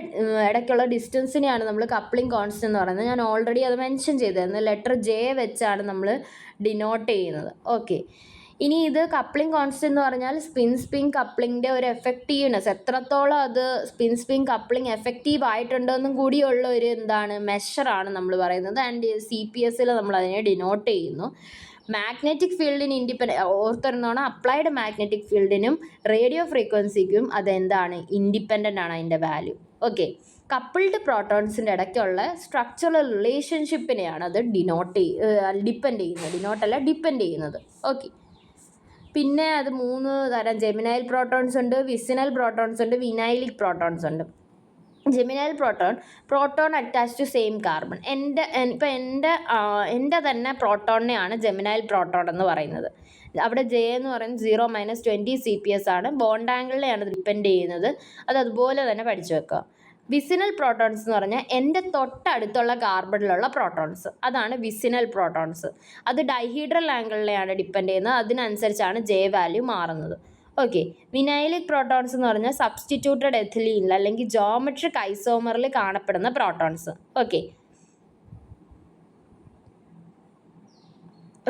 ഇടയ്ക്കുള്ള ഡിസ്റ്റൻസിനെയാണ് നമ്മൾ കപ്ലിംഗ് കോൺസ്റ്റൻറ്റ് എന്ന് പറയുന്നത്. ഞാൻ ഓൾറെഡി അത് മെൻഷൻ ചെയ്തിരുന്നു. ലെറ്റർ J വെച്ചാണ് നമ്മൾ ഡിനോട്ട് ചെയ്യുന്നത്. ഓക്കെ, ഇനി ഇത് കപ്ലിംഗ് കോൺസ്റ്റൻറ്റ് എന്ന് പറഞ്ഞാൽ സ്പിൻ കപ്ലിങ്ങിൻ്റെ ഒരു എഫക്റ്റീവ്നെസ്, എത്രത്തോളം അത് സ്പിൻ കപ്ലിംഗ് എഫക്റ്റീവ് ആയിട്ടുണ്ടെന്നും കൂടിയുള്ള ഒരു മെഷറാണ് നമ്മൾ പറയുന്നത്. ആൻഡ് CPSൽ നമ്മൾ അതിനെ ഡിനോട്ട് ചെയ്യുന്നു. മാഗ്നറ്റിക് ഫീൽഡിന് ഓർത്തിരുന്നോണം, അപ്ലൈഡ് മാഗ്നറ്റിക് ഫീൽഡിനും റേഡിയോ ഫ്രീക്വൻസിക്കും ഇൻഡിപെൻഡൻ്റ് ആണ് അതിൻ്റെ വാല്യൂ. ഓക്കെ. കപ്പിൾഡ് പ്രോട്ടോൺസിൻ്റെ ഇടയ്ക്കുള്ള സ്ട്രക്ചറൽ റിലേഷൻഷിപ്പിനെയാണ് അത് ഡിപ്പെൻഡ് ചെയ്യുന്നത്. ഓക്കെ. പിന്നെ അത് 3 തരം ജെമിനൈൽ പ്രോട്ടോൺസ് ഉണ്ട്, വിസിനൽ പ്രോട്ടോൺസ് ഉണ്ട്, വിനൈലിക് പ്രോട്ടോൺസ് ഉണ്ട്. Geminal proton attach to same carbon. എൻ്റെ തന്നെ പ്രോട്ടോണിനെയാണ് ജെമിനൈൽ പ്രോട്ടോൺ എന്ന് പറയുന്നത്. അവിടെ ജെ എന്ന് പറയുന്നത് 0-20 CPS ആണ്. ബോണ്ട് ആംഗിളിനെയാണ് ഡിപ്പെൻഡ് ചെയ്യുന്നത്. അതുപോലെ തന്നെ പഠിച്ചു വെക്കുക. വിസിനൽ പ്രോട്ടോൺസ് എന്ന് പറഞ്ഞാൽ എൻ്റെ തൊട്ടടുത്തുള്ള കാർബണിലുള്ള പ്രോട്ടോൺസ്, അതാണ് വിസിനൽ പ്രോട്ടോൺസ്. അത് ഡൈഹീഡ്രൽ ആംഗിളിനെയാണ് ഡിപ്പെൻഡ് ചെയ്യുന്നത്. അതിനനുസരിച്ചാണ് ജെ വാല്യൂ മാറുന്നത്. ഓക്കെ. വിനൈലിക് പ്രോട്ടോൺസ് എന്ന് പറഞ്ഞാൽ സബ്സ്റ്റിറ്റ്യൂട്ടഡ് എഥിലീനിൽ അല്ലെങ്കിൽ ജോമെട്രിക് ഐസോമറിൽ കാണപ്പെടുന്ന പ്രോട്ടോൺസ്. ഓക്കെ.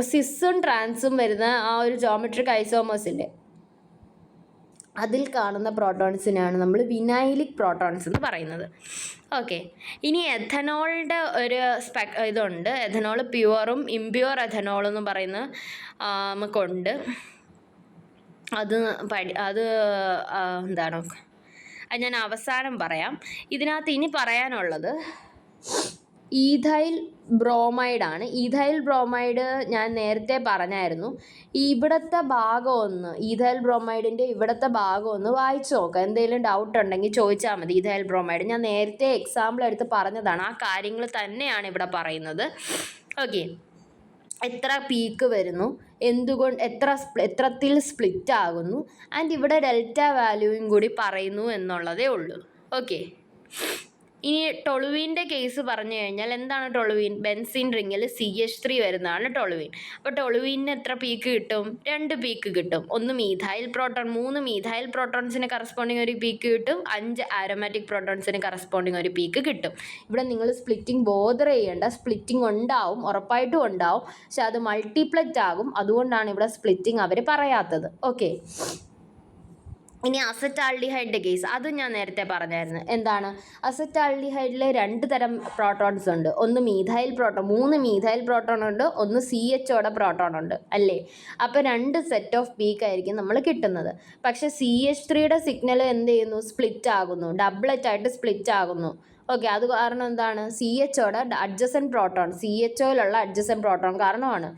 സിസും ട്രാൻസും വരുന്ന ആ ഒരു ജോമെട്രിക് ഐസോമേഴ്സിൻ്റെ അതിൽ കാണുന്ന പ്രോട്ടോൺസിനാണ് നമ്മൾ വിനൈലിക് പ്രോട്ടോൺസ് എന്ന് പറയുന്നത്. ഓക്കെ. ഇനി എഥനോളിൻ്റെ ഒരു ഇതുണ്ട്. എഥനോൾ പ്യുവറും ഇംപ്യുവർ എഥനോൾ എന്ന് പറയുന്ന നമുക്കുണ്ട്. അത് എന്താണ്, അത് ഞാൻ അവസാനം പറയാം. ഇതിനകത്ത് ഇനി പറയാനുള്ളത് ഈഥൈൽ ബ്രോമൈഡാണ്. ഈഥൈൽ ബ്രോമൈഡ് ഞാൻ നേരത്തെ പറഞ്ഞായിരുന്നു. ഇവിടുത്തെ ഭാഗം ഒന്ന്, ഈഥൈൽ ബ്രോമൈഡിൻ്റെ ഇവിടുത്തെ ഭാഗം ഒന്ന് വായിച്ചു നോക്കാം. എന്തെങ്കിലും ഡൗട്ട് ഉണ്ടെങ്കിൽ ചോദിച്ചാൽ മതി. ഈഥൈൽ ബ്രോമൈഡ് ഞാൻ നേരത്തെ എക്സാമ്പിൾ എടുത്ത് പറഞ്ഞതാണ്. ആ കാര്യങ്ങൾ തന്നെയാണ് ഇവിടെ പറയുന്നത്. ഓക്കെ. എത്ര പീക്ക് വരുന്നു, എന്തുകൊണ്ട് എത്രത്തിൽ സ്പ്ലിറ്റ് ആകുന്നു, ആൻഡ് ഇവിടെ ഡെൽറ്റ വാല്യൂയും കൂടി പറയുന്നു എന്നുള്ളതേ ഉള്ളൂ. ഓക്കെ. ഇനി ടൊളുവീൻ്റെ കേസ് പറഞ്ഞു കഴിഞ്ഞാൽ എന്താണ് ടൊളുവീൻ? ബെൻസീൻ റിങ്ങിൽ CH3 വരുന്നതാണ് ടൊളുവീൻ. അപ്പോൾ ടൊളുവീനിന് എത്ര പീക്ക് കിട്ടും? 2 പീക്ക് കിട്ടും. 3 മീഥൈൽ പ്രോട്ടോൺസിന് കറസ്പോണ്ടിങ് ഒരു പീക്ക് കിട്ടും, 5 ആരോമാറ്റിക് പ്രോട്ടോൺസിന് കറസ്പോണ്ടിങ് ഒരു പീക്ക് കിട്ടും. ഇവിടെ നിങ്ങൾ സ്പ്ലിറ്റിംഗ് ബോദർ ചെയ്യേണ്ട. സ്പ്ലിറ്റിംഗ് ഉണ്ടാവും, ഉറപ്പായിട്ടും ഉണ്ടാവും, പക്ഷെ അത് മൾട്ടിപ്ലറ്റ് ആകും. അതുകൊണ്ടാണ് ഇവിടെ സ്പ്ലിറ്റിംഗ് അവർ പറയാത്തത്. ഓക്കെ. ഇനി അസറ്റാൽഡിഹൈഡിൻ്റെ കേസ്, അതും ഞാൻ നേരത്തെ പറഞ്ഞായിരുന്നു. എന്താണ് അസറ്റാൽഡിഹൈഡിൽ 2 തരം പ്രോട്ടോൺസ് ഉണ്ട്. ഒന്ന് മീഥൈൽ പ്രോട്ടോൺ, 3 മീഥൈൽ പ്രോട്ടോൺ ഉണ്ട്, ഒന്ന് CHOയുടെ പ്രോട്ടോൺ ഉണ്ട്, അല്ലേ? അപ്പോൾ 2 സെറ്റ് ഓഫ് പീക്ക് ആയിരിക്കും നമ്മൾ കിട്ടുന്നത്. പക്ഷേ CH3യുടെ സിഗ്നൽ എന്ത് ചെയ്യുന്നു? സ്പ്ലിറ്റ് ആകുന്നു, ഡബ്ലറ്റ് ആയിട്ട് സ്പ്ലിറ്റ് ആകുന്നു. ഓക്കെ. അത് കാരണം എന്താണ്? CHOയുടെ അഡ്ജസൻറ്റ് പ്രോട്ടോൺ, CHOയിലുള്ള അഡ്ജസൻറ്റ് പ്രോട്ടോൺ കാരണമാണ്.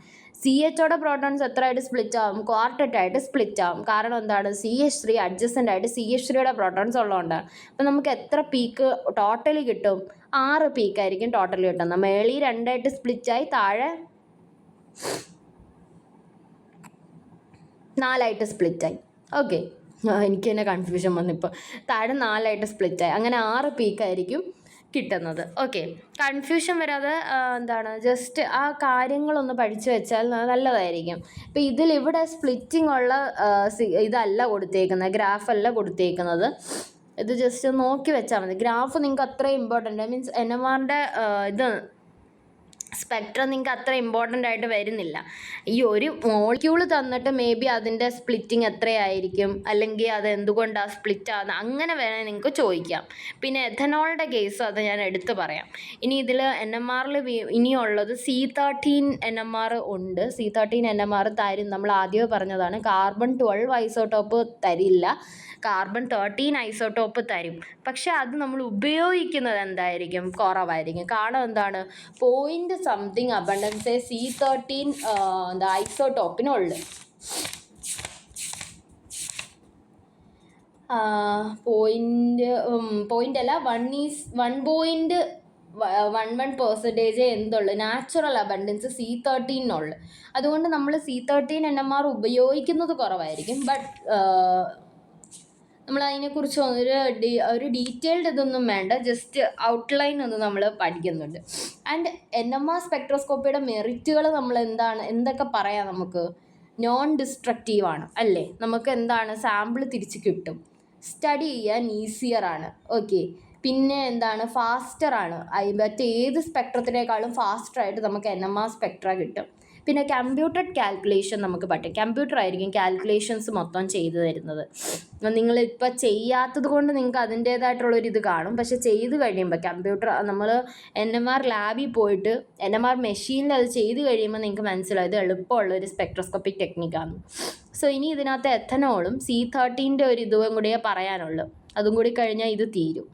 CHOയുടെ പ്രോട്ടോൺസ് എത്ര ആയിട്ട് സ്പ്ലിറ്റ് ആവും? ക്വാർട്ടറ്റ് ആയിട്ട് സ്പ്ലിറ്റ് ആവും. കാരണം എന്താണ്? CH3 അഡ്ജസൻ്റ് ആയിട്ട് CH3യുടെ പ്രോട്ടോൺസ് ഉള്ളതുകൊണ്ടാണ്. അപ്പം നമുക്ക് എത്ര പീക്ക് ടോട്ടലി കിട്ടും? 6 പീക്കായിരിക്കും ടോട്ടലി കിട്ടുന്നത്. മേളിൽ 2 ആയിട്ട് സ്പ്ലിറ്റായി, താഴെ 4 ആയിട്ട് സ്പ്ലിറ്റായി. ഓക്കെ. എനിക്ക് തന്നെ കൺഫ്യൂഷൻ വന്നിപ്പോൾ. താഴെ 4 ആയിട്ട് സ്പ്ലിറ്റായി. അങ്ങനെ 6 പീക്കായിരിക്കും കിട്ടുന്നത്. ഓക്കെ. കൺഫ്യൂഷൻ വരാതെ ജസ്റ്റ് ആ കാര്യങ്ങളൊന്ന് പഠിച്ചു വെച്ചാൽ നല്ലതായിരിക്കും. ഇപ്പോൾ ഇവിടെ സ്പ്ലിറ്റിംഗ് ഉള്ള ഇതല്ല കൊടുത്തേക്കുന്നത്, ഗ്രാഫല്ല കൊടുത്തേക്കുന്നത്. ഇത് ജസ്റ്റ് നോക്കി വെച്ചാൽ മതി. ഗ്രാഫ് നിങ്ങൾക്ക് അത്രയും ഇമ്പോർട്ടൻ്റ്, മീൻസ് NMRൻ്റെ സ്പെക്ട്രം നിങ്ങൾക്ക് അത്ര ഇമ്പോർട്ടൻ്റ് ആയിട്ട് വരുന്നില്ല. ഈ ഒരു മോളിക്യൂള് തന്നിട്ട് മേ ബി അതിൻ്റെ സ്പ്ലിറ്റിംഗ് എത്രയായിരിക്കും, അല്ലെങ്കിൽ അത് എന്തുകൊണ്ടാണ് സ്പ്ലിറ്റ് ആകുന്നത്, അങ്ങനെ വേണേൽ നിങ്ങൾക്ക് ചോദിക്കാം. പിന്നെ എഥനോളിൻ്റെ കേസ് അത് ഞാൻ എടുത്ത് പറയാം. ഇനി ഇതിൽ NMRൽ ഇനിയുള്ളത് C13 NMR ഉണ്ട്. C13 NMR തരും. നമ്മൾ ആദ്യമേ പറഞ്ഞതാണ്, കാർബൺ 12 ഐസോട്ടോപ്പ് തരില്ല, കാർബൺ 13 ഐസോട്ടോപ്പ് തരും. പക്ഷെ അത് നമ്മൾ ഉപയോഗിക്കുന്നത് എന്തായിരിക്കും? കുറവായിരിക്കും. കാരണം എന്താണ്? 0.something അബണ്ടൻസേ C13 ഐസോട്ടോപ്പിനുള്ളു. പോയിന്റ് അല്ല, 1.11% എന്തുള്ളു നാച്ചുറൽ അബണ്ടൻസ് C13 അതുകൊണ്ട് നമ്മൾ C13 NMR ഉപയോഗിക്കുന്നത് കുറവായിരിക്കും. ബട്ട് നമ്മൾ അതിനെക്കുറിച്ച് ഒരു ഡീറ്റെയിൽഡ് ഇതൊന്നും വേണ്ട, ജസ്റ്റ് ഔട്ട്ലൈൻ ഒന്ന് നമ്മൾ പഠിക്കുന്നുണ്ട്. ആൻഡ് NMR സ്പെക്ട്രോസ്കോപ്പിയുടെ മെറിറ്റുകൾ നമ്മൾ എന്തൊക്കെ പറയാം? നമുക്ക് നോൺ ഡിസ്ട്രക്റ്റീവാണ്, അല്ലേ? നമുക്ക് സാമ്പിൾ തിരിച്ച് കിട്ടും, സ്റ്റഡി ചെയ്യാൻ ഈസിയറാണ്. ഓക്കെ. പിന്നെ ഫാസ്റ്ററാണ്. മറ്റേത് സ്പെക്ട്രത്തിനേക്കാളും ഫാസ്റ്ററായിട്ട് നമുക്ക് NMR സ്പെക്ട്ര കിട്ടും. പിന്നെ കമ്പ്യൂട്ടഡ് കാൽക്കുലേഷൻ നമുക്ക് പറ്റും. കമ്പ്യൂട്ടർ ആയിരിക്കും കാൽക്കുലേഷൻസ് മൊത്തം ചെയ്തു തരുന്നത്. നിങ്ങളിപ്പോൾ ചെയ്യാത്തത് കൊണ്ട് നിങ്ങൾക്ക് അതിൻ്റേതായിട്ടുള്ളൊരിത് കാണും. പക്ഷെ ചെയ്ത് കഴിയുമ്പോൾ കമ്പ്യൂട്ടർ നമ്മൾ NMR ലാബിൽ പോയിട്ട് NMR മെഷീനിൽ അത് ചെയ്ത് കഴിയുമ്പോൾ നിങ്ങൾക്ക് മനസ്സിലാവും ഇത് എളുപ്പമുള്ളൊരു സ്പെക്ട്രോസ്കോപ്പിക് ടെക്നിക്കാണ്. സോ ഇനി ഇതിനകത്ത് എഥനോളും C13ൻ്റെ ഒരു ഇതും കൂടിയേ പറയാനുള്ളൂ. അതും കൂടി കഴിഞ്ഞാൽ ഇത് തീരും.